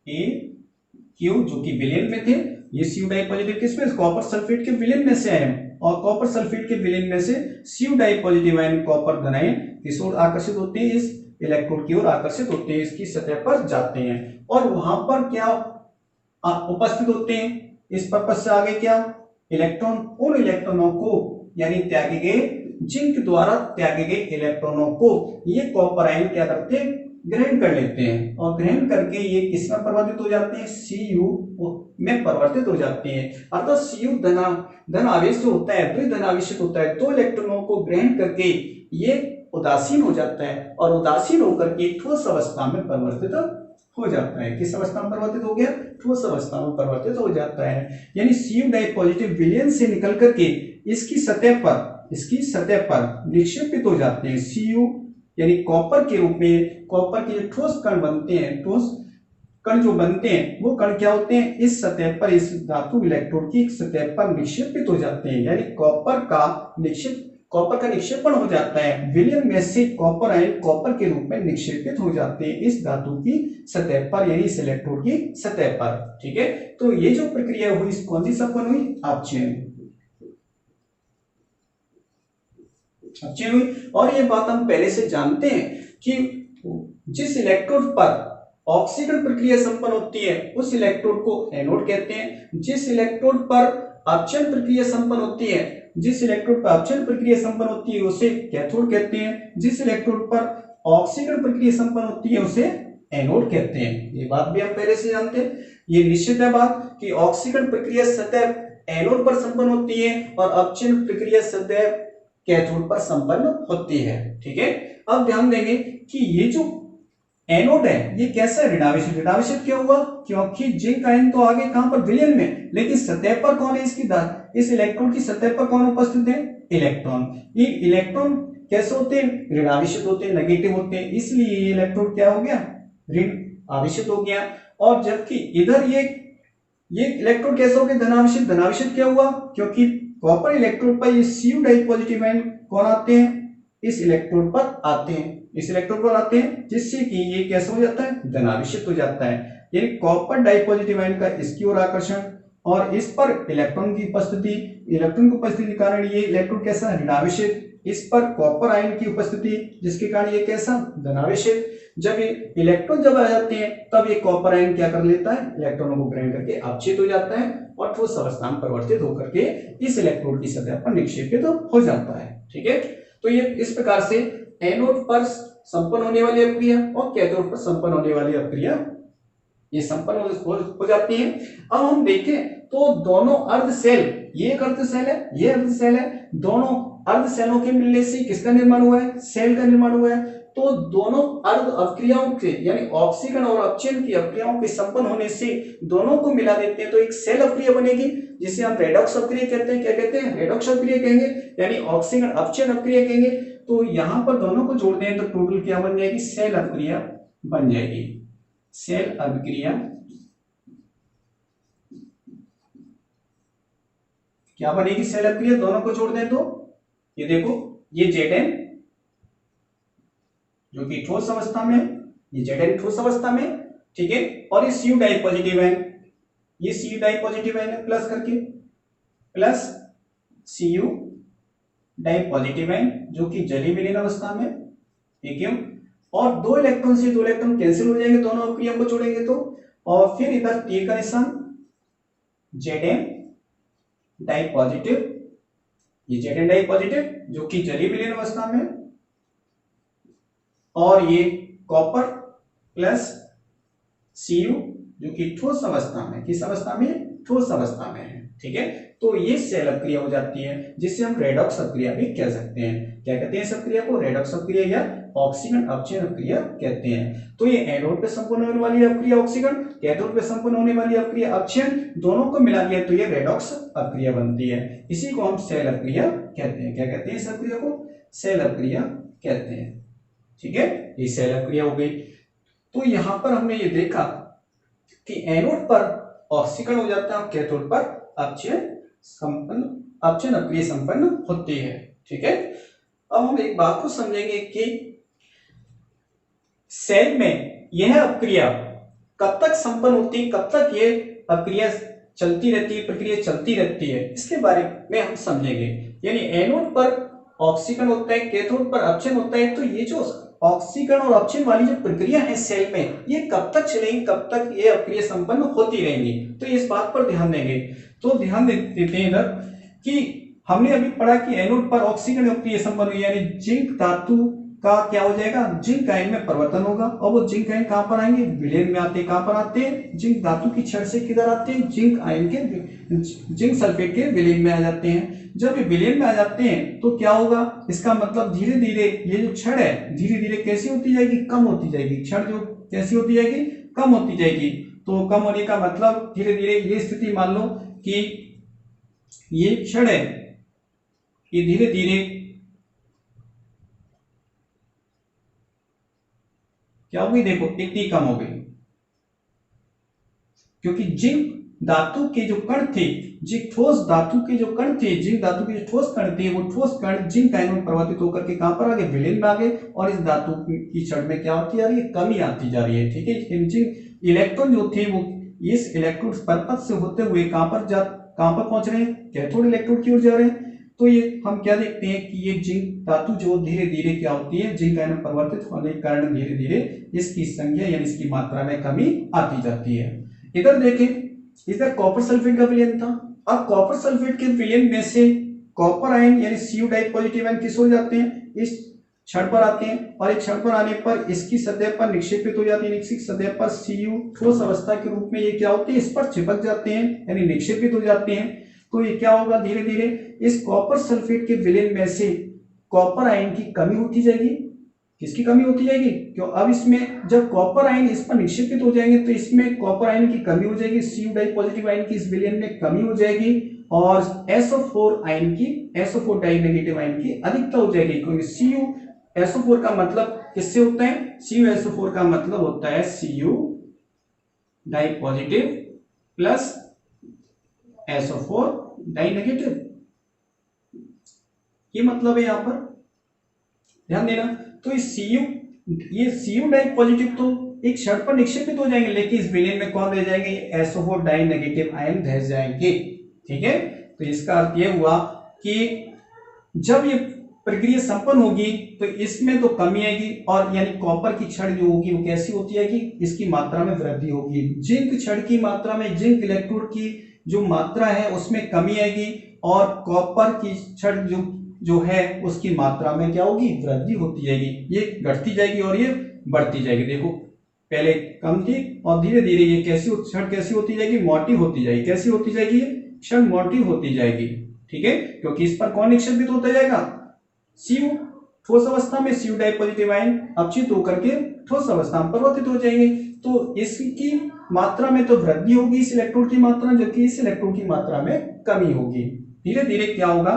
A: AQ जो कि विलयन में थे, ये Cu डाई पॉजिटिव किसमें, कॉपर सल्फेट के विलयन में से आए हैं, और कॉपर सल्फेट के विलयन में से Cu di positive ion copper धनायन किस ओर आकर्षित होते हैं, इस इलेक्ट्रोड की ओर आकर्षित होते हैं, इसकी सतह पर जाते हैं, और वहां पर क्या उपस्थित होते हैं, इस पर्पस से आगे क्या, इलेक्ट्रॉन। उन इलेक्ट्रॉनों को यानी त्यागे गए, जिंक द्वारा त्यागे गए इलेक्ट्रॉनों को ये कॉपर आयन क्या करते हैं, ग्रहण कर लेते हैं, और ग्रहण करके ये किसमें परिवर्तित हो जाते हैं, Cu में परिवर्तित हो जाते हैं। अर्थात Cu धन आवेश जो होता है, द्विधनावेशित होता है, दो इलेक्ट्रॉनों को ग्रहण करके ये उदासीन हो जाता है, और उदासीन होकर के ठोस अवस्था में परिवर्तित हो जाता है। किस अवस्था में परिवर्तित हो गया, ठोस अवस्था में परिवर्तित हो जाता है। यानी Cu डाई पॉजिटिव विलयन से निकल करके इसकी सतह पर निक्षेपित हो जाते हैं। Cu यानी कॉपर के रूप में, कॉपर के ठोस कण बनते हैं, ठोस कण जो बनते हैं वो कण क्या होते हैं, इस सतह पर, इस धातु इलेक्ट्रोड की सतह पर निक्षेपित हो जाते हैं। यानी कॉपर का निक्षेपण हो जाता है, विलयन में से कॉपर आयन कॉपर के रूप में निक्षेपित हो जाते हैं इस धातु की सतह पर, यानी इस इलेक्ट्रोड की सतह पर। ठीक है, तो ये जो प्रक्रिया हुई कौन सी संपन्न हुई? अपचयन हुई। और ये बात हम पहले से जानते हैं कि जिस इलेक्ट्रोड पर ऑक्सीकरण प्रक्रिया संपन्न होती है उस इलेक्ट्रोड को एनोड कहते हैं, जिस इलेक्ट्रोड पर अपचयन प्रक्रिया संपन्न होती है उसे कैथोड कहते हैं, जिस इलेक्ट्रोड पर ऑक्सीकरण प्रक्रिया संपन्न होती है उसे एनोड कहते हैं। ये बात भी हम पहले से जानते हैं। ये निश्चित है बात कि ऑक्सीकरण प्रक्रिया सतह एनोड पर संपन्न होती है और अपचयन प्रक्रिया सतह कैथोड पर संपन्न होती है। ठीक है, अब ध्यान देंगे कि ये जो एनोड है ये कैसा है? ऋणावेशित। ऋणावेशित क्यों हुआ? क्योंकि जिंक आयन तो आगे कहां पर? विलयन में, लेकिन सतह पर कौन है? इस इलेक्ट्रॉन की सतह पर कौन उपस्थित है? इलेक्ट्रॉन। ये इलेक्ट्रॉन कैसे होते हैं? ऋणावेशित होते हैं, नेगेटिव होते हैं, इसलिए ये इलेक्ट्रोड क्या हो गया? ऋण आवेशित हो गया। और जबकि इधर ये इलेक्ट्रोड कैसे हो गया? धनावेशित। धनावेशित क्या हुआ? क्योंकि कॉपर इलेक्ट्रोड पर ये Cu डाई पॉजिटिव आयन कौन आते हैं? इस इलेक्ट्रोड पर आते हैं, जिससे कि ये कैसे हो जाता है? धनावेशित हो जाता है। यानी कॉपर डाई पॉजिटिव आयन का इसकी ओर आकर्षण और इस पर इलेक्ट्रॉन की उपस्थिति के कारण ये इलेक्ट्रोड कैसा? ऋणावेशित। इस पर कॉपर आयन की उपस्थिति जिसके कारण ये कैसा? धनावेशित। जब ये इलेक्ट्रॉन जब आ जाते हैं तब ये कॉपर आयन क्या कर लेता है? इलेक्ट्रॉनों को ग्रहण करके अपचित हो जाता है और ठोस अवस्था में परिवर्तित होकर के इस इलेक्ट्रोड की सतह पर निक्षेपित हो जाता है। ठीक है, तो ये इस प्रकार से एनोड पर संपन्न होने वाली अपक्रिया और कैथोड पर संपन्न होने वाली अपक्रिया ये संपन्न हो जाती है। अब हम देखें तो दोनों अर्ध सेल, ये एक अर्ध सेल है, ये अर्ध सेल है, दोनों अर्ध सेलों के मिलने से किसका निर्माण हुआ है? सेल का निर्माण हुआ है। तो दोनों अर्ध अपक्रियाओं के यानी ऑक्सीकरण और अपचयन की अपक्रियाओं के संपन्न होने से दोनों को मिला देते हैं तो एक सेल अपक्रिया बनेगी जिसे हम रेडॉक्स अपक्रिया कहते हैं। क्या कहते हैं? रेडॉक्स अपक्रिया कहेंगे, यानी ऑक्सीकरण अपचयन अपक्रिया कहेंगे। तो यहां पर दोनों को जोड़ दें तो टोटल क्या बन जाएगी? सेल अपक्रिया बन जाएगी। सेल अपक्रिया क्या बनेगी? सेल अपक्रिया। दोनों को जोड़ दें तो ये देखो, ये Zn जो कि ठोस अवस्था में, ये Zn ठोस अवस्था में, ठीक है, और ये Cu डाई पॉजिटिव है, ये Cu डाई पॉजिटिव है प्लस करके, प्लस Cu डाई पॉजिटिव है जो कि जलीय विलीन अवस्था में, ठीक है, और दो इलेक्ट्रॉन से दो इलेक्ट्रॉन कैंसिल हो जाएंगे दोनों अपक्रियाओं को जोड़ेंगे तो, और फिर इधर तीर का निशान Zn डाई पॉजिटिव, ये Zn डाई पॉजिटिव जो कि जलीय विलीन अवस्था में, और ये कॉपर प्लस Cu जो कि ठोस अवस्था में, किस अवस्था में? ठोस अवस्था में है। ठीक है, तो ये सेल अपक्रिया हो जाती है जिसे हम रेडॉक्स अपक्रिया भी कह सकते हैं। क्या कहते हैं इस अपक्रिया को? रेडॉक्स अपक्रिया या ऑक्सीकरण अपचयन अपक्रिया कहते हैं। तो ये एनोड पे संपन्न होने वाली अपक्रिया ऑक्सीकरण, कैथोड पे संपन्न होने वाली अपक्रिया अपचयन, दोनों को मिला दिया तो ये रेडॉक्स अपक्रिया बनती है। इसी को हम सेल अपक्रिया कहते हैं। क्या कहते हैं इस अपक्रिया को? सेल अपक्रिया कहते हैं। ठीक है, ये सेल अपक्रिया हो गई। तो यहां पर हमने ये देखा कि एनोड पर ऑक्सीकरण हो जाता है और कैथोड पर अपचयन अपक्रिया संपन्न होती है। ठीक है, अब हम एक बात को समझेंगे कि सेल में यह अपक्रिया कब तक संपन्न होती है, कब तक ये अपक्रिया चलती रहती है, प्रक्रिया चलती रहती है, इसके बारे में हम समझेंगे। यानी एनोड पर ऑक्सीकरण होता है, कैथोड पर अपचयन होता है, तो ये जो ऑक्सीकरण और अपचयन वाली जो प्रक्रिया है सेल में, ये कब तक चलेगी, कब तक ये अपक्रिया संपन्न होती रहेंगी, तो इस बात पर ध्यान देंगे। तो ध्यान देते हैं इधर कि हमने अभी पढ़ा कि एनोड पर ऑक्सीकरण अपक्रिया संपन्न हुई, यानी जिंक धातु का क्या हो जाएगा? जिंक आयन में परिवर्तन होगा, और वो जिंक आयन कहां पर आएंगे? विलयन में आते हैं। कहां पर आते हैं? जिंक धातु की छड़ से किधर आते हैं? जिंक आयन के, जिंक सल्फेट के विलयन में आ जाते हैं। जब ये विलयन में आ जाते हैं तो क्या होगा? इसका मतलब धीरे धीरे ये जो छड़ है धीरे धीरे कैसी होती जाएगी? कम होती जाएगी। छड़ जो कैसी होती जाएगी? कम होती जाएगी। तो कम होने का मतलब धीरे धीरे ये स्थिति मान लो कि ये छड़ है, ये धीरे धीरे क्या हो गई? देखो इतनी कम हो गई, क्योंकि जिंक धातु के जो कण थे, जिंक ठोस धातु के जो कण थे, जिंक धातु के जो ठोस कण थे, वो ठोस कण जिंक आयन में परिवर्तित होकर के कहां पर आ गए, विलयन में आ गए और इस धातु की क्षण में क्या होती जा रही है, कमी आती जा रही है। ठीक है, जिंक इलेक्ट्रॉन जो थे वो इस इलेक्ट्रोड परपथ से होते हुए कहां पर पहुंच रहे हैं, कैथोड इलेक्ट्रोड की ओर जा रहे हैं। तो ये हम क्या देखते हैं कि ये जिंक धातु जो धीरे धीरे क्या होती है, जिंक आयन में परिवर्तित होने के कारण धीरे धीरे इसकी संख्या यानी इसकी मात्रा में कमी आती जाती है। इधर देखें, इधर कॉपर सल्फेट का विलयन था। अब कॉपर सल्फेट के विलयन में से कॉपर आयन यानी Cu टाइप पॉजिटिव आयन किस हो जाते हैं, इस क्षण पर आते हैं और एक क्षण पर आने पर इसकी सतह पर निक्षेपित हो जाती है। निश्चित सतह पर Cu ठोस अवस्था के रूप में ये क्या होते हैं, इस पर चिपक जाते हैं यानी निक्षेपित हो जाते हैं। तो ये क्या होगा, धीरे धीरे इस कॉपर सल्फेट के विलयन में से कॉपर आयन की कमी होती जाएगी। किसकी कमी होती जाएगी, क्यों अब इसमें जब कॉपर आयन इस पर निक्षेपित हो जाएंगे तो इसमें कॉपर आयन की कमी हो जाएगी, Cu डाई पॉजिटिव आयन की इस विलयन में कमी हो जाएगी और SO4 आयन की, SO4 डाई नेगेटिव आयन की अधिकता हो जाएगी। क्योंकि CuSO4 का मतलब किससे होता है, CuSO4 का मतलब होता है Cu di positive plus SO4 di negative, ये मतलब है यहां पर ध्यान देना। तो ये Cu डाई पॉजिटिव तो एक क्षण पर निक्षेपित हो जाएंगे, लेकिन इस विलयन में कौन रह जाएंगे, SO4 डाई नेगेटिव आयन रह जाएंगे। ठीक है, तो इसका अर्थ यह हुआ कि जब ये प्रक्रिया संपन्न होगी तो इसमें तो कमी आएगी और यानी कॉपर की क्षण जो होगी वो कैसी होती जाएगी, इसकी मात्रा में वृद्धि होगी। जिंक क्षण की मात्रा में, जिंक इलेक्ट्रोड की जो मात्रा है उसमें कमी आएगी और कॉपर की क्षण जो है उसकी मात्रा में क्या होगी, वृद्धि होती जाएगी। ये घटती जाएगी और ये बढ़ती जाएगी। देखो पहले कम थी और धीरे धीरे ये क्षण कैसी होती जाएगी, मोटी होती जाएगी। कैसी होती जाएगी, क्षण मोटी होती जाएगी। ठीक है, क्योंकि इस पर कौन निक्षेपित होता जाएगा, Cu ठोस अवस्था में Cu डाई पॉजिटिव आयन अपचित होकर के ठोस अवस्था में परिवर्तित हो जाएंगे। तो इसकी मात्रा में तो वृद्धि होगी इस इलेक्ट्रोड की मात्रा, जबकि इस इलेक्ट्रोड की मात्रा में कमी होगी। धीरे धीरे क्या होगा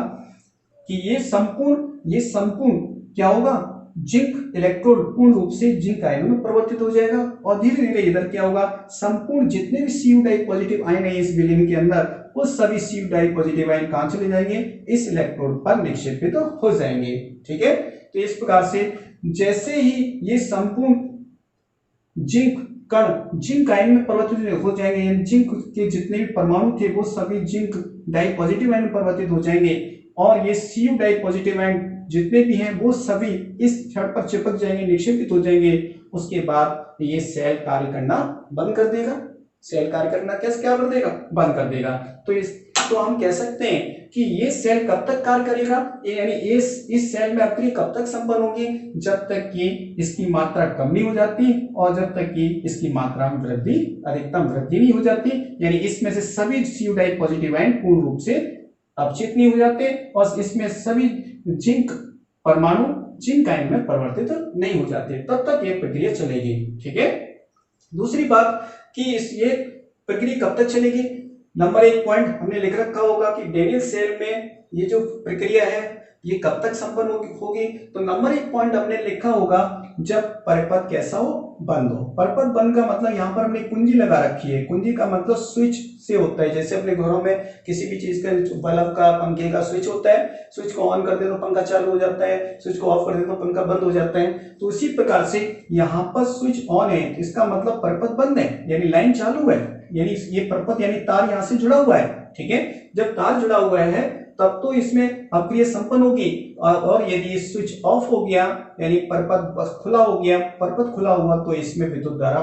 A: कि ये संपूर्ण क्या होगा, जिंक इलेक्ट्रोड पूर्ण रूप से जिंक आयन में परिवर्तित हो जाएगा और धीरे धीरे इधर क्या होगा, संपूर्ण जितने भी Cu डाई पॉजिटिव आयन है इस विलयन के अंदर वो सभी Cu डाई पॉजिटिव आयन कहां चले जाएंगे, इस इलेक्ट्रोड पर निक्षेपित हो जाएंगे। ठीक है, तो इस प्रकार से जैसे ही ये संपूर्ण जिंक कण जिंक आयन में परिवर्तित हो जाएंगे, यानी जिंक के जितने भी परमाणु थे वो सभी जिंक डाई पॉजिटिव आयन में परिवर्तित हो जाएंगे और ये Cu डाई पॉजिटिव आयन जितने भी हैं वो सभी इस क्षण पर चिपक जाएंगे, निक्षेपित हो जाएंगे। उसके बाद ये सेल कार्य करना बंद कर देगा। सेल कार्य करना कैसे क्या कर देगा, बंद कर देगा। तो हम कह सकते हैं कि ये सेल कब तक कार्य करेगा, यानी इस सेल में अपनी कब तक संपन्न होगी, जब तक कि इसकी मात्रा कम नहीं हो जाती और जब तक कि इसकी मात्रा में वृद्धि, अधिकतम वृद्धि नहीं हो जाती, यानी इसमें से सभी Cu डाई पॉजिटिव आयन पूर्ण रूप से अपचित नहीं हो जाते और इसमें सभी जिंक परमाणु जिंक आयन में परिवर्तित नहीं हो जाते, तब तक ये प्रक्रिया चलेगी। ठीक है, दूसरी बात कि ये प्रक्रिया कब तक चलेगी, नंबर 1 पॉइंट हमने लिख रखा होगा कि डेनियल सेल में ये जो प्रक्रिया है ये कब तक संपन्न होगी। तो नंबर 1 पॉइंट हमने लिखा होगा जब परिपथ कैसा हो, बंद हो। परिपथ बंद का मतलब यहाँ पर हमने कुंजी लगा रखी है। कुंजी का मतलब स्विच से होता है, जैसे अपने घरों में किसी भी चीज का बल्ब का, पंखे का स्विच होता है, स्विच को ऑन कर दे तो पंखा चालू हो जाता है, स्विच को ऑफ कर दे तो पंखा बंद हो जाता है। तो उसी प्रकार से यहाँ पर स्विच ऑन है, इसका मतलब परिपथ बंद है, यानी लाइन चालू है, यानी ये परिपथ यानी तार यहाँ से जुड़ा हुआ है। ठीक है, जब तार जुड़ा हुआ है तब तो इसमें अपक्रिया संपन्न होगी और यदि स्विच ऑफ हो गया यानी परिपथ खुला हो गया, परिपथ खुला हुआ तो इसमें विद्युत धारा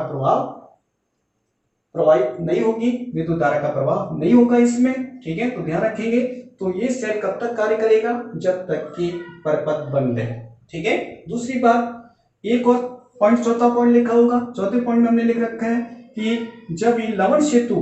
A: प्रवाहित नहीं होगी, विद्युत धारा का प्रवाह नहीं होगा इसमें। ठीक है, तो ध्यान रखेंगे। तो ये सेल कब तक कार्य करेगा, जब तक कि परिपथ बंद है। ठीक है, दूसरी बात, एक और पॉइंट, चौथा पॉइंट लिखा होगा। चौथे पॉइंट में हमने लिख रखा है कि जब ये लवण सेतु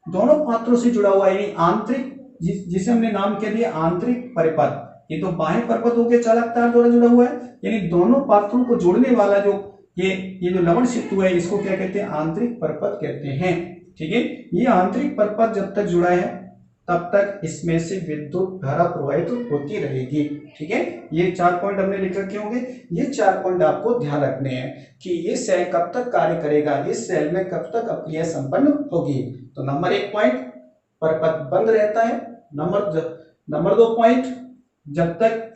A: दोनों पात्रों से जुड़ा हुआ है, यानी आंतरिक, जिसे हमने नाम कह दिया आंतरिक परिपथ, ये तो बाह्य परिपथ हो गया चालक तार द्वारा जुड़ा हुआ है, यानी दोनों पात्रों को जोड़ने वाला जो ये जो लवण सेतु है इसको क्या कहते हैं, आंतरिक परिपथ कहते हैं। ठीक है, ये आंतरिक परिपथ जब तक जुड़ा है तब तक इसमें से विद्युत धारा प्रवाहित होती रहेगी। ठीक है, ये 4 पॉइंट हमने लिख रखे होंगे। ये 4 पॉइंट आपको ध्यान रखने हैं कि ये सेल कब तक कार्य करेगा, इस सेल में कब तक अपक्रिया संपन्न होगी। तो नंबर 1 पॉइंट परपथ बंद रहता है। नंबर 2 पॉइंट जब तक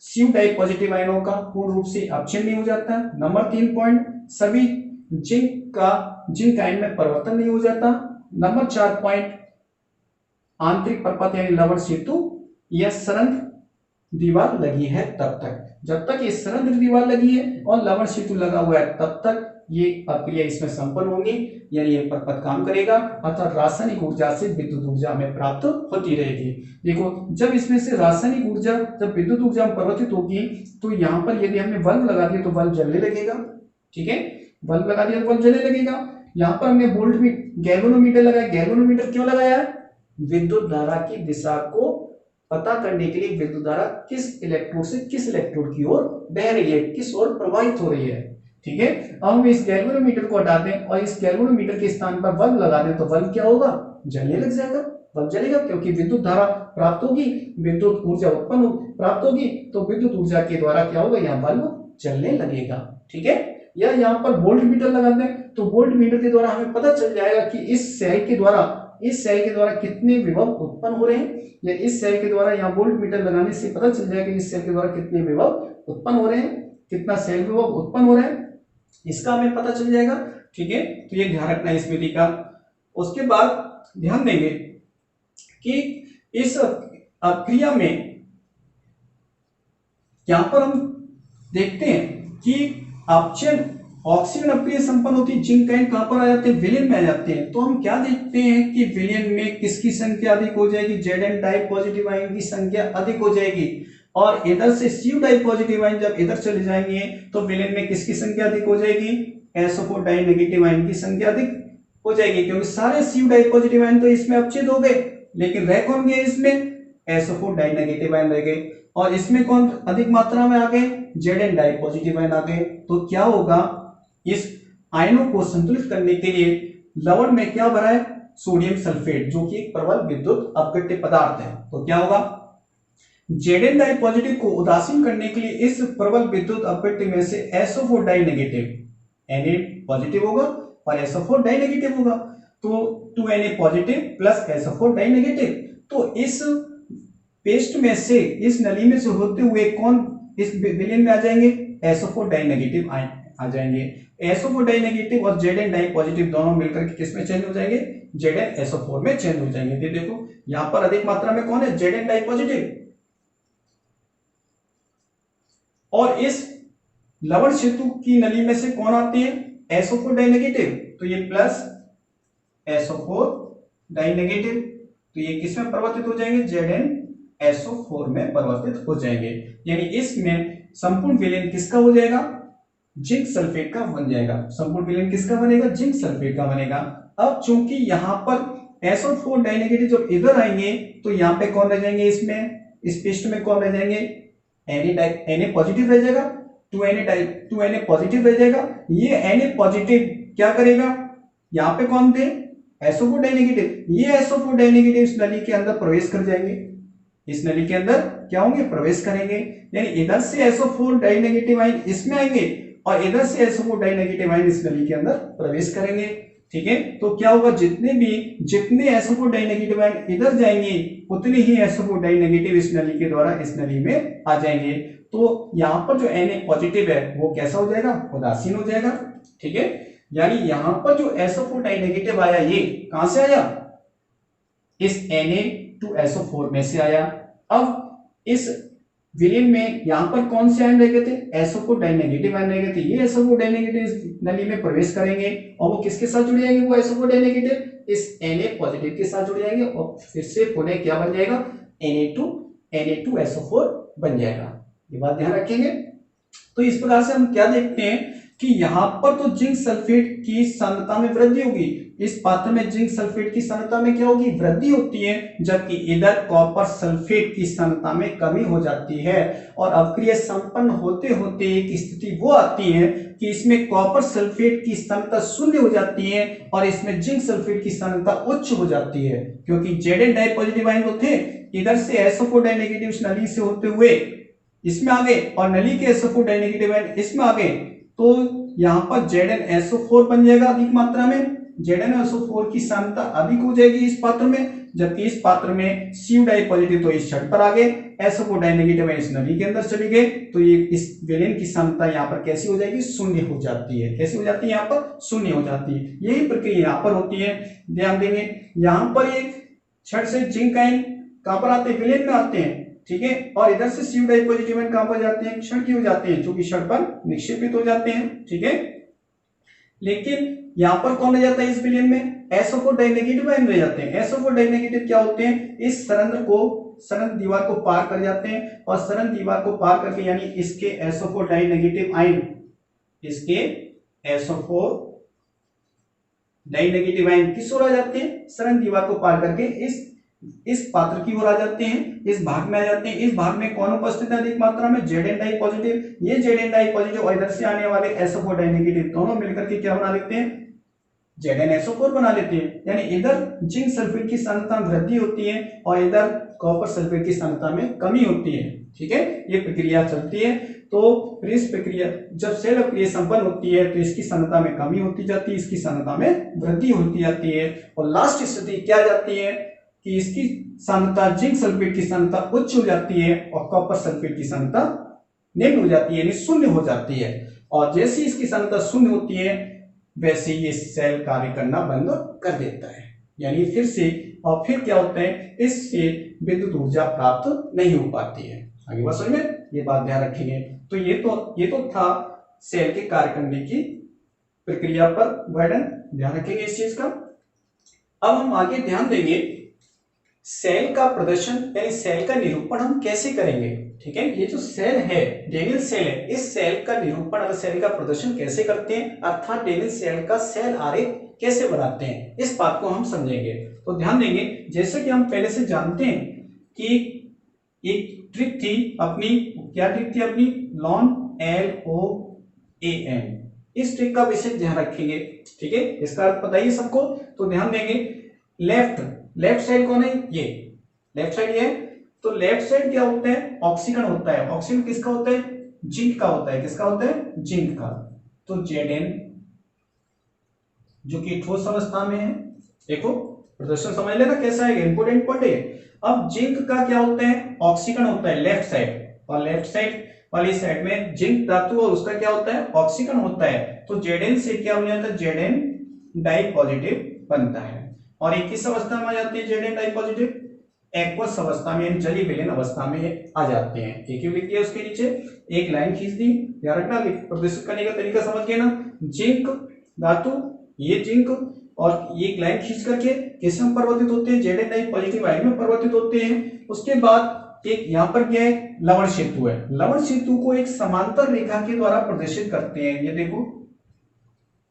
A: सी टाइप पॉजिटिव आयनों का पूर्ण रूप से अपक्षय नहीं हो जाता। नंबर 3 पॉइंट सभी जिंक आयन में परिवर्तन नहीं हो जाता। नंबर 4 पॉइंट आंतरिक परपथ यानी लवण सेतु या सरंध्र दीवार लगी है तब तक। जब तक ये सरंध्र दीवार लगी है और लवण सेतु लगा हुआ है तब तक ये प्रक्रिया इसमें संपन्न होगी, यानी ये परपथ काम करेगा, अर्थात रासायनिक ऊर्जा से विद्युत ऊर्जा हमें प्राप्त होती रहेगी। देखो जब इसमें से रासायनिक ऊर्जा जब विद्युत ऊर्जा में परिवर्तित होगी तो यहाँ पर यदि हमने बल्ब लगा दिया तो बल्ब जलने लगेगा। ठीक है, बल्ब लगा दिया तो बल्ब जलने लगेगा। यहाँ पर हमने वोल्ट भी गैल्वेनोमीटर लगाया। गैल्वेनोमीटर क्यों लगाया? विद्युत धारा की दिशा को पता करने के लिए विद्युत धारा किस इलेक्ट्रोड से किस इलेक्ट्रोड की ओर बह रही है, किस ओर प्रवाहित हो रही है। ठीक है, अब हम इस गैल्वेनोमीटर को हटा दें और इस गैल्वेनोमीटर के स्थान पर बल्ब लगा दें तो बल्ब क्या होगा? जलने लग जाएगा। बल्ब जलेगा क्योंकि विद्युत धारा प्राप्त होगी, विद्युत ऊर्जा उत्पन्न प्राप्त होगी, तो विद्युत ऊर्जा के द्वारा क्या होगा? यहाँ बल्ब जलने लगेगा। ठीक है, या यहाँ पर वोल्ट मीटर लगा दें तो वोल्ट मीटर के द्वारा हमें पता चल जाएगा कि इस सेल के द्वारा कितने विभव उत्पन्न हो रहे हैं, या इस सेल के द्वारा यहाँ वोल्ट मीटर लगाने से पता चल जाएगा कि इस सेल के द्वारा कितने विभव उत्पन्न हो रहे हैं, कितना सेल विभव उत्पन्न हो रहा है, इसका हमें पता चल जाएगा। ठीक है, तो ये ध्यान रखना इस विधि का। उसके बाद ध्यान देंगे कि इस क्रिया में यहां पर हम देखते हैं कि अपक्षय ऑक्सीजन अपक्रिया संपन्न होती है, जिंक आयन कहां पर आ जाते हैं? विलयन में आ जाते हैं। तो हम क्या देखते हैं कि विलयन में किसकी संख्या अधिक हो जाएगी? Zn टाइप पॉजिटिव आयन की संख्या अधिक हो जाएगी, और इधर से Cu टाइप पॉजिटिव आयन जब इधर चले जाएंगे तो विलयन में किसकी संख्या अधिक हो जाएगी? SO4 डाई नेगेटिव आयन की संख्या अधिक हो जाएगी, क्योंकि सारे Cu टाइप पॉजिटिव आयन तो इसमें अपच्छेद हो गए, लेकिन रह कौन गए? इसमें SO4 डाई नेगेटिव आयन रह गए, और इसमें कौन अधिक मात्रा में आ गए? Zn डाई पॉजिटिव आयन आ गए। तो क्या होगा? इस आयनों को संतुलित करने के लिए लवण में क्या भरा है? सोडियम सल्फेट, जो कि एक प्रबल विद्युत अपघट्य पदार्थ है। तो क्या होगा? Zn डाई पॉजिटिव को उदासीन करने के लिए इस प्रबल विद्युत अपघट्य में से SO4 di negative Na positive होगा और SO4 डाई नेगेटिव होगा, तो 2Na positive plus SO4 di negative. तो इस पेस्ट में से, इस नली में से होते हुए कौन इस विलयन में आ जाएंगे? SO4 डाई नेगेटिव आ जाएंगे। SO4 डाई नेगेटिव और Zn डाई पॉजिटिव दोनों मिलकर के किस में चेंज हो जाएंगे? ZnSO4 में चेंज हो जाएंगे। तो देखो यहां पर अधिक मात्रा में कौन है? Zn डाई पॉजिटिव, और इस लवण सेतु की नली में से कौन आते हैं? SO4 डाई नेगेटिव, तो ये प्लस SO4 डाई नेगेटिव, तो ये किस में परिवर्तित हो जाएंगे? ZnSO4 में परिवर्तित हो जाएंगे। यानी इसमें संपूर्ण विलयन किसका हो जाएगा? जिंक सल्फेट का बन जाएगा। संपूर्ण विलयन किसका बनेगा? जिंक सल्फेट का बनेगा। अब चूंकि यहां पर SO4 डाई नेगेटिव जब इधर आएंगे तो यहां पे कौन रह जाएंगे? इसमें इस पेस्ट में कौन रह जाएंगे? Na पॉजिटिव रह जाएगा, 2Na पॉजिटिव रह जाएगा। ये Na पॉजिटिव क्या करेगा? यहाँ पे कौन थे? SO4 di negative. ये SO4 डाई नेगेटिव इस नली के अंदर प्रवेश कर जाएंगे, इस नली के अंदर क्या होंगे? प्रवेश करेंगे। यानी इधर से SO4 डाई नेगेटिव आयन इसमें आएंगे और इधर से SO4 डाई नेगेटिव आयन इस नली के अंदर प्रवेश करेंगे। ठीक है, तो क्या होगा? जितने SO4 डाई नेगेटिव आयन इधर जाएंगे उतने ही SO4 डाई नेगेटिव इस नली के द्वारा इस नली में आ जाएंगे। तो यहाँ पर जो Na पॉजिटिव है वो कैसा हो जाएगा? उदासीन हो जाएगा। ठीक है, यानी यहाँ पर जो SO4 डाई नेगेटिव आया ये कहां से आया? इस Na2SO4 में से आया। अब इस विलयन में यहां पर कौन से आयन रह गए थे? SO4 डाई नेगेटिव आयन रह गए थे। ये SO4 डाई नेगेटिव इस नली में प्रवेश करेंगे और वो किसके साथ जुड़ जाएंगे? वो SO4 डाई नेगेटिव इस Na पॉजिटिव के साथ जुड़ जाएंगे और फिर से पुनः क्या बन जाएगा? Na2SO4 बन जाएगा। ये बात ध्यान रखेंगे। तो इस प्रकार से हम क्या देखते हैं कि यहां पर तो जिंक सल्फेट की सांद्रता में वृद्धि होगी, इस पात्र में जिंक सल्फेट की सांद्रता में क्या होगी? वृद्धि होती है, जबकि इधर कॉपर सल्फेट की सांद्रता में कमी हो जाती है। और अपक्रिया संपन्न होते होते एक स्थिति वो आती है कि इसमें कॉपर सल्फेट की सांद्रता शून्य हो जाती है और इसमें जिंक सल्फेट की सांद्रता उच्च हो जाती है, क्योंकि Zn डाई पॉजिटिव आयन तो थे, इधर से SO4 डाई नेगेटिव इस नली से होते हुए इसमें आ गए और नली के SO4 डाई नेगेटिव आयन इसमें आ गए, तो यहां पर ZnSO4 बन जाएगा अधिक मात्रा में ZnSO4 की सांद्रता अधिक हो जाएगी इस पात्र में, जबकि इस पात्र में Cu डाई पॉजिटिव तो इस छड़ पर आ गए, SO4 डाई नेगेटिव है इस नली के अंदर चली गए, तो ये इस विलेन की सांद्रता यहाँ पर कैसी हो जाएगी, शून्य हो जाती है। कैसी हो जाती है, यहाँ पर शून्य हो जाती है। यही प्रक्रिया यहाँ पर होती है। ध्यान देंगे यहाँ पर एक छड़ से जिंक आयन कहां पर आते हैं, विलेन में आते हैं, ठीक है, और इधर से Cu डाई पॉजिटिव आयन कहां पर जाते हैं, क्षण की हो जाते हैं, जो कि क्षण पर निक्षेपित हो जाते हैं, ठीक है। लेकिन यहां पर कौन रह जाता है इस विलेन में, SO4 डाई नेगेटिव आयन रह जाते हैं। SO4 डाई नेगेटिव क्या होते हैं, इस सरंध्र दीवार को पार कर जाते हैं, और सरंध्र दीवार को पार करके यानी इसके SO4 डाई नेगेटिव आयन, इसके SO4 डाई नेगेटिव आयन किस ओर आ जाते हैं, सरंध्र दीवार को पार करके इस पात्र की ओर आ जाते हैं, इस भाग में आ जाते हैं। इस भाग में कौन उपस्थित है अधिक मात्रा में, Zn डाई पॉजिटिव। ये Zn डाई पॉजिटिव और इधर से आने वाले SO4 डाई नेगेटिव दोनों मिलकर के क्या बना लेते हैं, ZnSO4 बना लेते हैं। यानी इधर जिंक सल्फेट की सांद्रता में वृद्धि होती है और इधर कॉपर सल्फेट की सांद्रता में कमी होती है, ठीक है। ये प्रक्रिया चलती है। तो फिर इस प्रक्रिया जब सेल अपक्रिया संपन्न होती है तो इसकी सांद्रता में कमी होती जाती है, इसकी सांद्रता में वृद्धि होती जाती है, और लास्ट स्थिति क्या जाती है कि इसकी सांद्रता जिंक सल्फेट की सांद्रता उच्च हो जाती है और कॉपर सल्फेट की सांद्रता निम्न हो जाती है, यानी शून्य हो जाती है। और जैसे इसकी सांद्रता शून्य होती है वैसे ये सेल कार्य करना बंद कर देता है, यानी फिर से, और फिर क्या होता है, इससे विद्युत ऊर्जा प्राप्त नहीं हो पाती है। आगे बात समझ में, ये बात ध्यान रखेंगे। तो ये तो था सेल के कार्य करने की प्रक्रिया पर वर्णन, ध्यान रखेंगे इस चीज का। अब हम आगे ध्यान देंगे सेल का प्रदर्शन यानी सेल का निरूपण हम कैसे करेंगे, ठीक है। ये जो सेल है, डेनियल सेल है, इस सेल का निरूपण और सेल का प्रदर्शन कैसे करते हैं, अर्थात डेनियल सेल का सेल आरेख कैसे बनाते हैं, इस बात को हम समझेंगे। तो ध्यान देंगे, जैसे कि हम पहले से जानते हैं कि एक ट्रिक थी अपनी, क्या ट्रिक थी अपनी, लॉन LOAN, इस ट्रिक का विशेष ध्यान रखेंगे, ठीक है। इसका अर्थ पता ही सबको, तो ध्यान देंगे। लेफ्ट साइड कौन है, ये लेफ्ट साइड ये, तो लेफ्ट साइड क्या होता है, ऑक्सीकरण होता है। ऑक्सीकरण किसका होता है, जिंक का होता है। किसका होता है, जिंक का। तो Zn जो कि ठोस अवस्था में है, देखो प्रदर्शन समझ लेना कैसा है, इंपोर्टेंट पॉइंट है। अब जिंक का क्या होता है, ऑक्सीकरण होता है लेफ्ट साइड, और लेफ्ट साइड वाली साइड में जिंक धातु और उसका क्या होता है, ऑक्सीकरण होता है। तो Zn से क्या हो जाता है, Zn डाई पॉजिटिव बनता है। और एक किस अवस्था में आ जाती है Zn डाई पॉजिटिव, एक्वस अवस्था में, जली विलीन अवस्था में आ जाते हैं। एक लिख दिया, उसके नीचे एक लाइन खींच दी, ध्यान रखना प्रदर्शित करने का तरीका समझ गए ना। जिंक धातु, ये जिंक, और एक लाइन खींच करके किस में परिवर्तित होते हैं, Zn डाई पॉजिटिव आयन में परिवर्तित होते हैं। उसके बाद एक यहाँ पर क्या है, लवण सेतु है। लवण सेतु को एक समांतर रेखा के द्वारा प्रदर्शित करते हैं। ये देखो,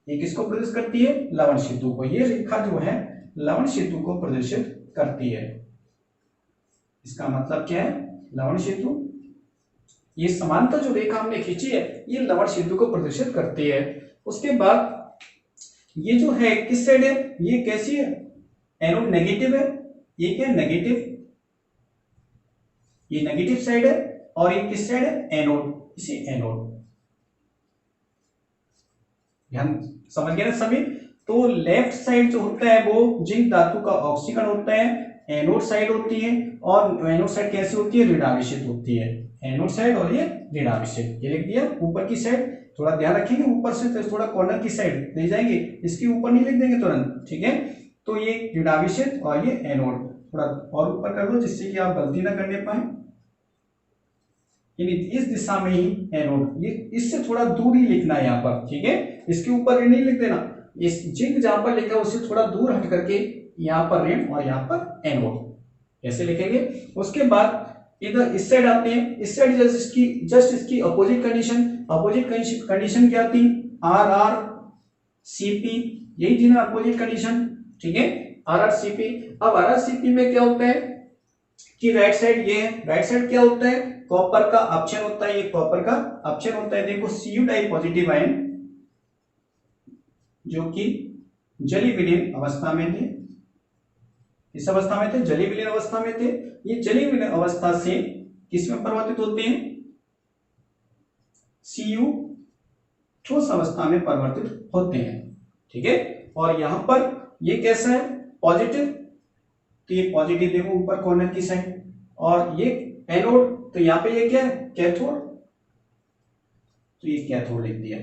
A: ये किसको प्रदर्शित करती है, लवण सेतु को। ये रेखा जो है लवण सेतु को प्रदर्शित करती है। इसका मतलब क्या है, लवण सेतु, ये समांतर जो रेखा हमने खींची है ये लवण सेतु को प्रदर्शित करती है। उसके बाद ये जो है किस साइड है, ये कैसी है, एनोड नेगेटिव है। ये क्या है, नेगेटिव, ये नेगेटिव साइड है, और ये किस साइड है, एनोड, इसी एनोड। ध्यान समझ गए ना सभी। तो लेफ्ट साइड जो होता है वो जिंक धातु का ऑक्सीकरण होता है, एनोड साइड होती है, और एनोड साइड कैसी होती है, ऋणावेशित होती है। एनोड साइड और ये ऋणावेशित, ये लिख दिया। ऊपर की साइड थोड़ा ध्यान रखेंगे, ऊपर से तो थोड़ा कॉर्नर की साइड ले जाएंगे, इसके ऊपर नहीं लिख देंगे तुरंत, ठीक है। तो ये ऋणावेशित और ये एनोड, थोड़ा और ऊपर कर दो जिससे कि आप गलती ना करने पाए। इस दिशा में ही एनोड, ये इससे थोड़ा दूर ही लिखना है यहाँ पर, ठीक है। इसके ऊपर नहीं लिख देना, इस जिंक जहां पर लिखा है उससे थोड़ा दूर हट करके यहाँ पर ऋण और यहाँ पर एनोड ऐसे लिखेंगे। उसके बाद इधर इस साइड आते हैं, इस साइड जस्ट इसकी अपोजिट कंडीशन क्या थी, RRCP, यही थी ना अपोजिट कंडीशन, ठीक है, RRCP। अब RRCP में क्या होता है कि राइट साइड ये है, राइट साइड क्या होता है, कॉपर का अपक्षय होता है, ये कॉपर का अपक्षय होता है। देखो Cu डाई पॉजिटिव आयन जो कि जली विलीन अवस्था में थे, इस अवस्था में थे, जली विलीन अवस्था में थे। ये जली विलीन अवस्था से किसमें परिवर्तित होते हैं, Cu ठोस अवस्था में परिवर्तित होते हैं, ठीक है। और यहाँ पर ये कैसा है, पॉजिटिव, तो ये पॉजिटिव देखो ऊपर कॉर्नर की साइड, और ये एनोड, तो यहाँ पे ये क्या है, कैथोड, तो ये कैथोड लिख दिया।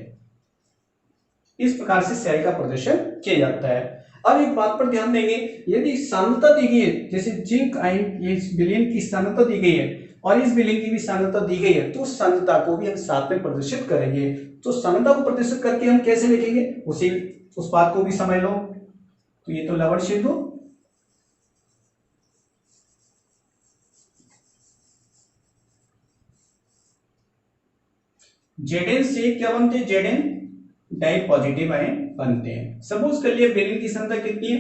A: इस प्रकार से सेल का प्रदर्शन किया जाता है। अब एक बात पर ध्यान देंगे, यदि सांद्रता दी गई है, जैसे जिंक आयन, ये विलेन की सांद्रता दी गई है और इस विलेन की भी सांद्रता दी गई है, तो सांद्रता को भी हम साथ में प्रदर्शित करेंगे। तो सांद्रता को प्रदर्शित करके हम कैसे लिखेंगे, उस बात को भी समझ लो। तो ये तो लवण सेतु, Zn से क्या बनते हैं, Zn डाई पॉजिटिव आयन बनते हैं। सपोज कर लिए विलेन की सांद्रता कितनी है,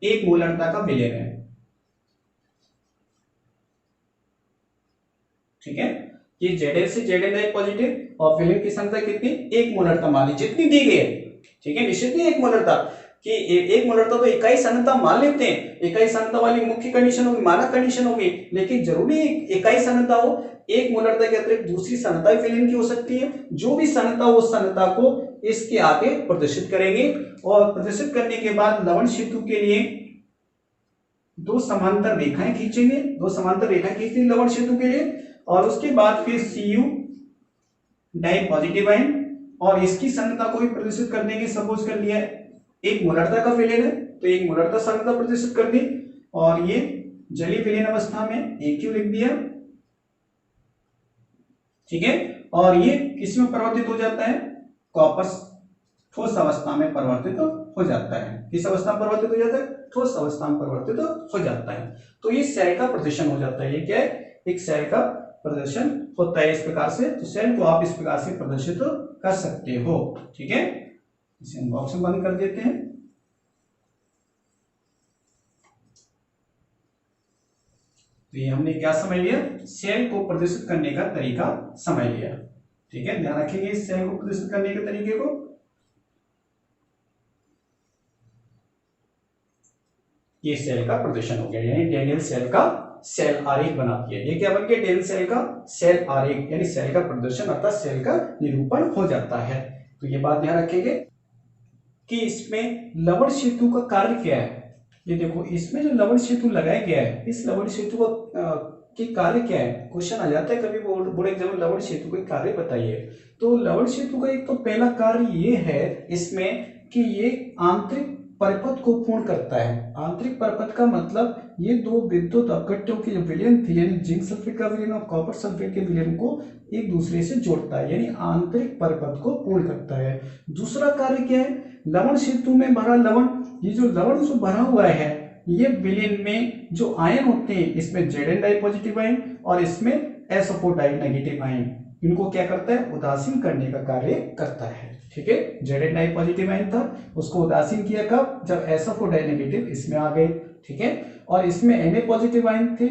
A: 1 मोलरता का विलेन है, ठीक है। ये Zn से Zn डाई पॉजिटिव और विलेन की सांद्रता कितनी, 1 मोलरता मान ली, जितनी दी गई है, ठीक है। निश्चित नहीं 1 मोलरता कि 1 मोलरता तो इकाई सांद्रता मान लेते हैं, इकाई सांद्रता वाली मुख्य कंडीशन होगी, मानक कंडीशन होगी, लेकिन जरूरी इकाई सांद्रता हो, 1 मोलरता के अतिरिक्त दूसरी सांद्रता विलेन की हो सकती है। जो भी सांद्रता हो उस सांद्रता को इसके आगे प्रदर्शित करेंगे, और प्रदर्शित करने के बाद लवण सेतु के लिए 2 समांतर रेखाएं खींचेंगे, 2 समांतर रेखाएं खींचेंगे लवण सेतु के लिए, और उसके बाद फिर Cu डाई पॉजिटिव आयन, और इसकी सांद्रता को भी प्रदर्शित कर देंगे। सपोज कर लिया 1 मोलरता का विलेन है तो 1 मोलरता सांद्रता प्रदर्शित कर दी, और ये जलीय विलीन अवस्था में Aq लिख दिया, ठीक है। और ये किस में परिवर्तित हो जाता है, कॉपर ठोस अवस्था में परिवर्तित हो जाता है। किस अवस्था में परिवर्तित हो जाता है, ठोस अवस्था में परिवर्तित हो जाता है। तो ये सेल का प्रदर्शन हो जाता है। ये क्या है, एक सेल का प्रदर्शन होता है इस प्रकार से। तो सेल को आप इस प्रकार से प्रदर्शित कर सकते हो, ठीक है। इसे हम बॉक्स में बंद कर देते हैं। तो ये हमने क्या समझ लिया, सेल को प्रदर्शित करने का तरीका समझ लिया, ठीक है। ध्यान रखेंगे इस सेल को प्रदर्शित करने के तरीके को। ये सेल का प्रदर्शन हो गया, यानी डेनियल सेल का सेल आरेख बनाती है। ये क्या बन गया, डेनियल सेल का सेल आरेख, यानी सेल का प्रदर्शन अर्थात सेल का निरूपण हो जाता है। तो ये बात ध्यान रखेंगे कि इसमें लवण सेतु का कार्य क्या है। ये देखो इसमें जो लवण सेतु लगाया गया है, इस लवण सेतु का के कार्य क्या है, क्वेश्चन आ जाता है कभी बोर्ड एग्जाम में, लवण सेतु के कार्य बताइए। तो लवण सेतु का एक तो पहला कार्य ये है इसमें कि ये आंतरिक परिपथ को पूर्ण करता है। आंतरिक परिपथ का मतलब ये 2 विद्युत अपघट्यों की जो विलयन थी, यानी जिंक सल्फेट का विलयन और कॉपर सल्फेट के विलयन को एक दूसरे से जोड़ता है, यानी आंतरिक परिपथ को पूर्ण करता है। दूसरा कार्य क्या है, लवण सेतु में भरा लवण, ये जो लवण जो भरा हुआ है, ये विलयन में जो आयन होते हैं, इसमें Zn डाई पॉजिटिव आयन और इसमें SO4 डाई नेगेटिव आयन, इनको क्या करता है, उदासीन करने का कार्य करता है, ठीक है। Zn डाई पॉजिटिव आयन था, उसको उदासीन किया कब, जब SO4 डाई नेगेटिव इसमें आ गए, ठीक है। और इसमें Na पॉजिटिव आयन थे,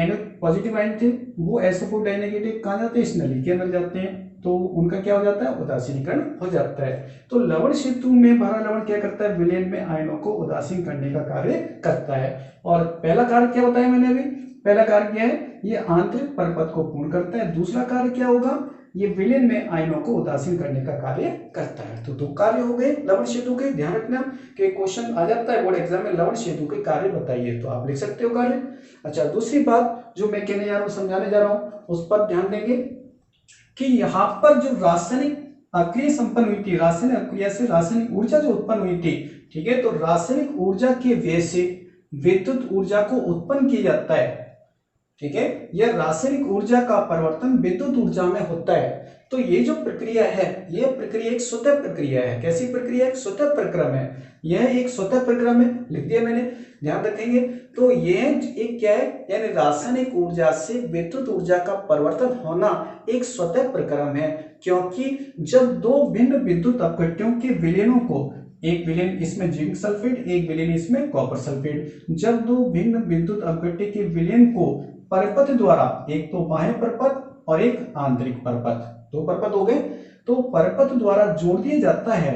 A: Na पॉजिटिव आयन थे, वो SO4 डाई नेगेटिव कहाँ जाते हैं, इस नली के अंदर जाते हैं, तो उनका क्या हो जाता है, उदासीनीकरण हो जाता है। तो लवण सेतु में भरा लवण क्या करता है, विलयन में आयनों को उदासीन करने का कार्य करता है। और पहला कार्य क्या बताया मैंने अभी, पहला कार्य क्या है, ये आंतरिक परिपथ को पूर्ण करता है। दूसरा कार्य क्या होगा, ये विलयन में आयनों को उदासीन करने का कार्य करता है। तो 2 कार्य हो गए लवण सेतु के। ध्यान रखना कि क्वेश्चन आ जाता है बोर्ड एग्जाम में, लवण सेतु के कार्य बताइए, तो आप लिख सकते हो कार्य। अच्छा, दूसरी बात जो मैं कहने जा रहा हूँ, समझाने जा रहा हूँ, उस पर ध्यान देंगे कि यहाँ पर जो रासायनिक अक्रिया संपन्न हुई थी, रासायनिक अक्रिया से रासायनिक ऊर्जा जो उत्पन्न हुई थी, ठीक है। तो रासायनिक ऊर्जा के व्यय से विद्युत ऊर्जा को उत्पन्न किया जाता है, ठीक है। यह रासायनिक ऊर्जा का परिवर्तन विद्युत ऊर्जा में होता है। तो ये जो प्रक्रिया है, यह प्रक्रिया एक स्वतः प्रक्रिया है। कैसी प्रक्रिया है, स्वतः प्रक्रम है। यह एक स्वतः प्रक्रम है, लिख दिया मैंने, ध्यान रखेंगे। तो यह एक क्या है, यानी रासायनिक ऊर्जा से विद्युत ऊर्जा का परिवर्तन होना एक स्वतः प्रक्रम है, क्योंकि जब 2 भिन्न विद्युत अपघट्यों के विलयनों को, एक विलयन इसमें जिंक सल्फेट, एक विलयन इसमें कॉपर सल्फेट, जब 2 भिन्न विद्युत अपघट्य के विलयन को परिपथ द्वारा, एक तो बाह्य परिपथ और एक आंतरिक परिपथ, 2 परिपथ हो गए, तो परिपथ द्वारा जोड़ दिया जाता है,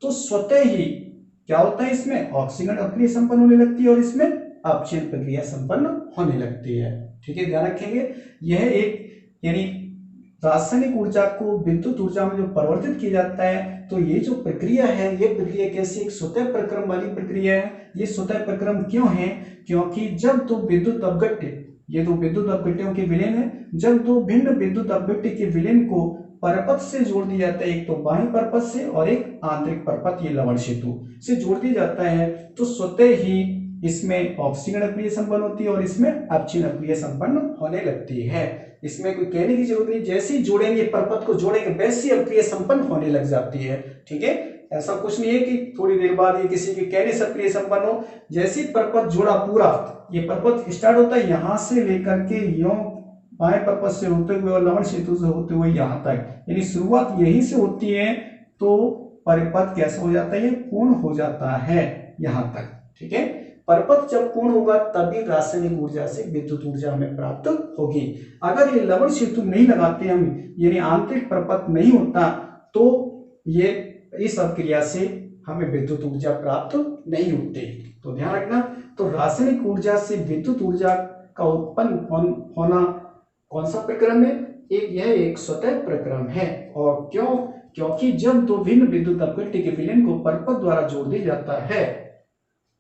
A: तो स्वतः ही क्या होता है, इसमें ऑक्सीकरण अक्रिया संपन्न होने लगती है और इसमें अपचयन प्रक्रिया संपन्न होने लगती है, ठीक है। ध्यान रखेंगे, यह एक यानी रासायनिक ऊर्जा को विद्युत ऊर्जा में जो परिवर्तित किया जाता है, तो ये जो प्रक्रिया है, ये प्रक्रिया कैसी, एक स्वतः प्रक्रम वाली प्रक्रिया है। ये स्वतः प्रक्रम क्यों है, क्योंकि जब दो विद्युत अपघट्य, ये दो विद्युत अपघट्यों के विलयन है, जब दो भिन्न विद्युत अपघट्य के विलयन को परपथ से जोड़ दिया जाता है, एक तो बाह्य परपथ से और एक आंतरिक परपथ, ये लवण सेतु से जोड़ दिया जाता है, तो स्वतः ही इसमें ऑक्सीजन अक्रिया संपन्न होती है और इसमें अपक्षीण अक्रिया संपन्न होने लगती है। इसमें कोई कहने की जरूरत नहीं, जैसे ही जोड़ेंगे, परपथ को जोड़ेंगे, वैसी अक्रिया संपन्न होने लग जाती है। ठीक है, ऐसा कुछ नहीं है कि थोड़ी देर बाद ये किसी के कहने से अक्रिया संपन्न हो। जैसे ही परपथ जोड़ा पूरा, ये परपथ स्टार्ट होता है यहाँ से लेकर के यों बाएं परपथ से होते हुए और लवण सेतु से होते हुए यहाँ तक, यानी शुरुआत यहीं से होती है, तो परिपथ कैसा हो जाता है, ये पूर्ण हो जाता है यहाँ तक। ठीक है, परपथ जब पूर्ण होगा तभी रासायनिक ऊर्जा से विद्युत ऊर्जा हमें प्राप्त होगी। अगर ये लवण सेतु नहीं लगाते हम, यानी आंतरिक परपथ नहीं होता, तो ये इस अभिक्रिया से हमें विद्युत ऊर्जा प्राप्त नहीं होती। तो ध्यान रखना, तो रासायनिक ऊर्जा से विद्युत ऊर्जा का उत्पन्न होना कौन सा प्रक्रम है, यह एक स्वतः प्रक्रम है। और क्यों, क्योंकि जब दो भिन्न विद्युत अपघट्य के विलयन को परपथ द्वारा जोड़ दिया जाता है,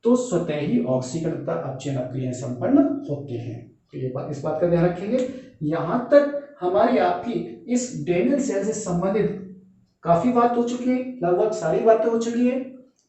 A: तो स्वतः ही ऑक्सीकरण तथा अपक्षीण अक्रियाएं संपन्न होते हैं। तो ये बात, इस बात का ध्यान रखेंगे। यहां तक हमारी आपकी इस डेनियल सेल से संबंधित काफी बात हो चुकी है, लगभग सारी बातें हो चुकी है।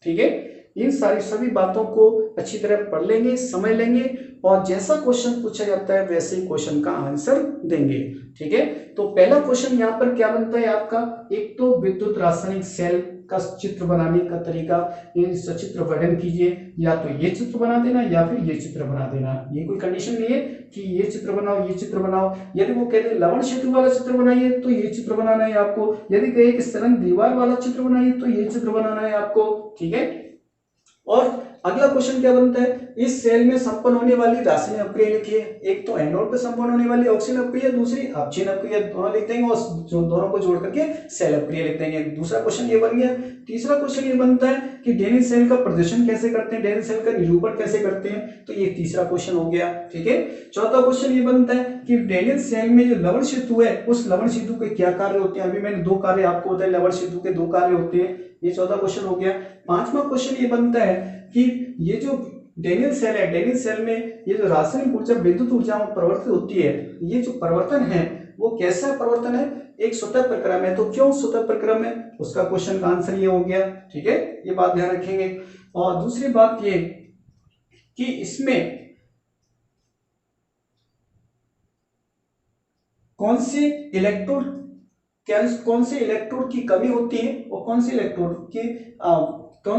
A: ठीक है, इन सारी सभी बातों को अच्छी तरह पढ़ लेंगे, समझ लेंगे, और जैसा क्वेश्चन पूछा जाता है वैसे ही क्वेश्चन का आंसर देंगे। ठीक है, तो पहला क्वेश्चन यहाँ पर क्या बनता है आपका, एक तो विद्युत रासायनिक सेल का चित्र बनाने का तरीका, ये सचित्र वर्णन कीजिए, या तो ये चित्र बना देना या फिर ये चित्र बना देना। ये कोई कंडीशन नहीं है कि ये चित्र बनाओ, ये चित्र बनाओ। यदि वो कहते हैं लवण सेतु वाला चित्र बनाइए तो ये चित्र बनाना है आपको, यदि कहे कि सरन दीवार वाला चित्र बनाइए तो ये चित्र बनाना है आपको। ठीक है, और अगला क्वेश्चन क्या बनता है, इस सेल में संपन्न होने वाली रासायनिक अभिक्रिया लिखिए। एक तो एनोड पे संपन्न होने वाली ऑक्सीजन अभिक्रिया, दूसरी अपक्षीण अभिक्रिया, दोनों लिख देंगे और जो दोनों को जोड़ करके सेल अभिक्रिया लिख देंगे। दूसरा क्वेश्चन ये बन गया। तीसरा क्वेश्चन ये बनता है कि डेनियल सेल का प्रदर्शन कैसे करते हैं, डेनियल सेल का निरूपण कैसे करते हैं, तो ये तीसरा क्वेश्चन हो गया। ठीक है, चौथा क्वेश्चन ये बनता है कि डेनियल सेल में जो लवण सेतु है, उस लवण सेतु के क्या कार्य होते हैं। अभी मैंने दो कार्य आपको बताए, लवण सेतु के दो कार्य होते हैं, ये चौथा क्वेश्चन हो गया। पांचवा क्वेश्चन ये बनता है कि ये जो डेनियल सेल है, डेनियल सेल में ये जो रासायनिक ऊर्जा विद्युत ऊर्जा में परिवर्तित होती है, ये जो परिवर्तन है वो कैसा परिवर्तन है, एक स्वतः प्रक्रम है। तो क्यों स्वतः प्रक्रम है, उसका क्वेश्चन का आंसर ये हो गया। ठीक है, ये बात ध्यान रखेंगे। और दूसरी बात ये कि इसमें कौन से इलेक्ट्रोड की कमी होती है और कौन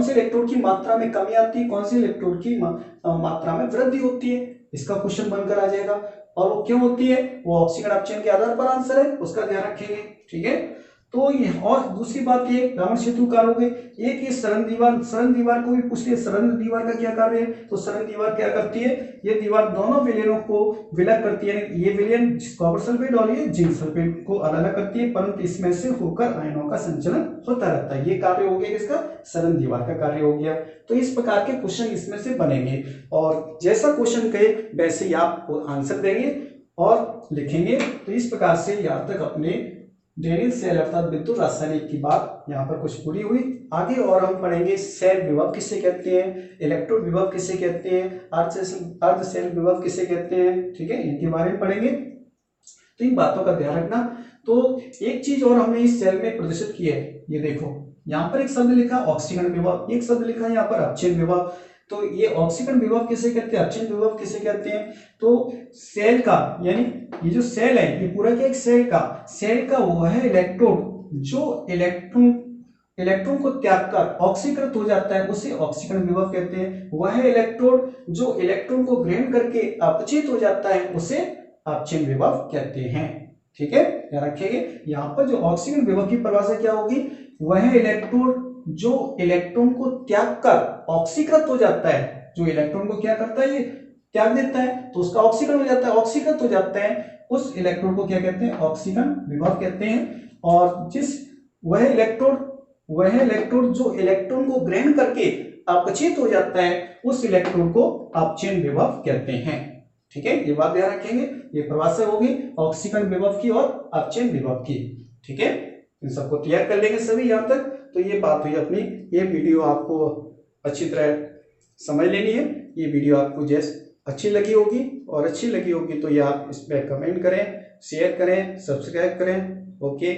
A: से इलेक्ट्रोड की मात्रा में कमी आती है, कौन से इलेक्ट्रोड की मात्रा में वृद्धि होती है, इसका क्वेश्चन बनकर आ जाएगा। और वो क्यों होती है, वो ऑक्सीजन अपक्षीण के आधार पर आंसर है, उसका ध्यान रखेंगे। ठीक है, तो ये, और दूसरी बात ये लवण सेतु कार्य हो गए। एक ये सरन दीवार को भी पूछती है, सरन दीवार का क्या कार्य है, तो सरन दीवार क्या करती है, ये दीवार दोनों विलयनों को विलय करती है। ये विलयन कॉपर सल्फेट और ये जिंक सल्फेट को अलग अलग करती है, परंतु इसमें से होकर आयनों का संचलन होता रहता है। ये कार्य हो गया इसका, सरन दीवार का कार्य हो गया। तो इस प्रकार के क्वेश्चन इसमें से बनेंगे, और जैसा क्वेश्चन कहे वैसे ही आप आंसर देंगे और लिखेंगे। तो इस प्रकार से यहाँ तक अपने डेनियल सेल अर्थात विद्युत रासायनिक की बात यहाँ पर कुछ पूरी हुई। आगे और हम पढ़ेंगे सेल विभव किसे कहते हैं, इलेक्ट्रोड विभव किसे कहते हैं, अर्ध सेल विभव किसे कहते हैं। ठीक है, इनके बारे में पढ़ेंगे, तो इन बातों का ध्यान रखना। तो एक चीज और हमने इस सेल में प्रदर्शित की है, ये देखो यहाँ पर एक शब्द लिखा ऑक्सीकरण विभव, एक शब्द लिखा है यहाँ पर अपक्षीण विभव। तो ये ऑक्सीकरण विभव किसे कहते हैं, अपक्षीण विभव किसे कहते हैं, तो सेल का, यानी ये जो सेल है ये पूरा क्या, एक सेल का वह इलेक्ट्रोड जो इलेक्ट्रॉन को त्याग कर ऑक्सीकृत हो जाता है, उसे ऑक्सीकरण विभव कहते हैं। वह इलेक्ट्रोड जो इलेक्ट्रॉन को ग्रहण करके अपचित हो जाता है, उसे अपक्षीण विभव कहते हैं। ठीक है, ध्यान रखिएगा। यहाँ पर जो ऑक्सीकरण विभव की परिभाषा क्या होगी, वह इलेक्ट्रोड जो इलेक्ट्रॉन को त्याग कर ऑक्सीकृत हो जाता है, जो इलेक्ट्रॉन को क्या करता है, ये त्याग देता है, तो उसका ऑक्सीकरण हो जाता है, ऑक्सीकृत हो जाता है, उस इलेक्ट्रॉन को क्या कहते हैं, ऑक्सीकरण विभव कहते हैं। और वह इलेक्ट्रोड जो इलेक्ट्रॉन को ग्रहण करके अपचित हो जाता है, उस इलेक्ट्रॉन को अपक्षीण विभव कहते हैं। ठीक है, ये बात ध्यान रखेंगे। ये परिभाषा होगी ऑक्सीकरण विभव की और अपचयन विभव की। ठीक है, इन सबको तैयार कर लेंगे सभी यहाँ तक। तो ये बात हुई अपनी, ये वीडियो आपको अच्छी तरह समझ लेनी है। ये वीडियो आपको जैसे अच्छी लगी होगी, और अच्छी लगी होगी तो ये आप इस पर कमेंट करें, शेयर करें, सब्सक्राइब करें। ओके,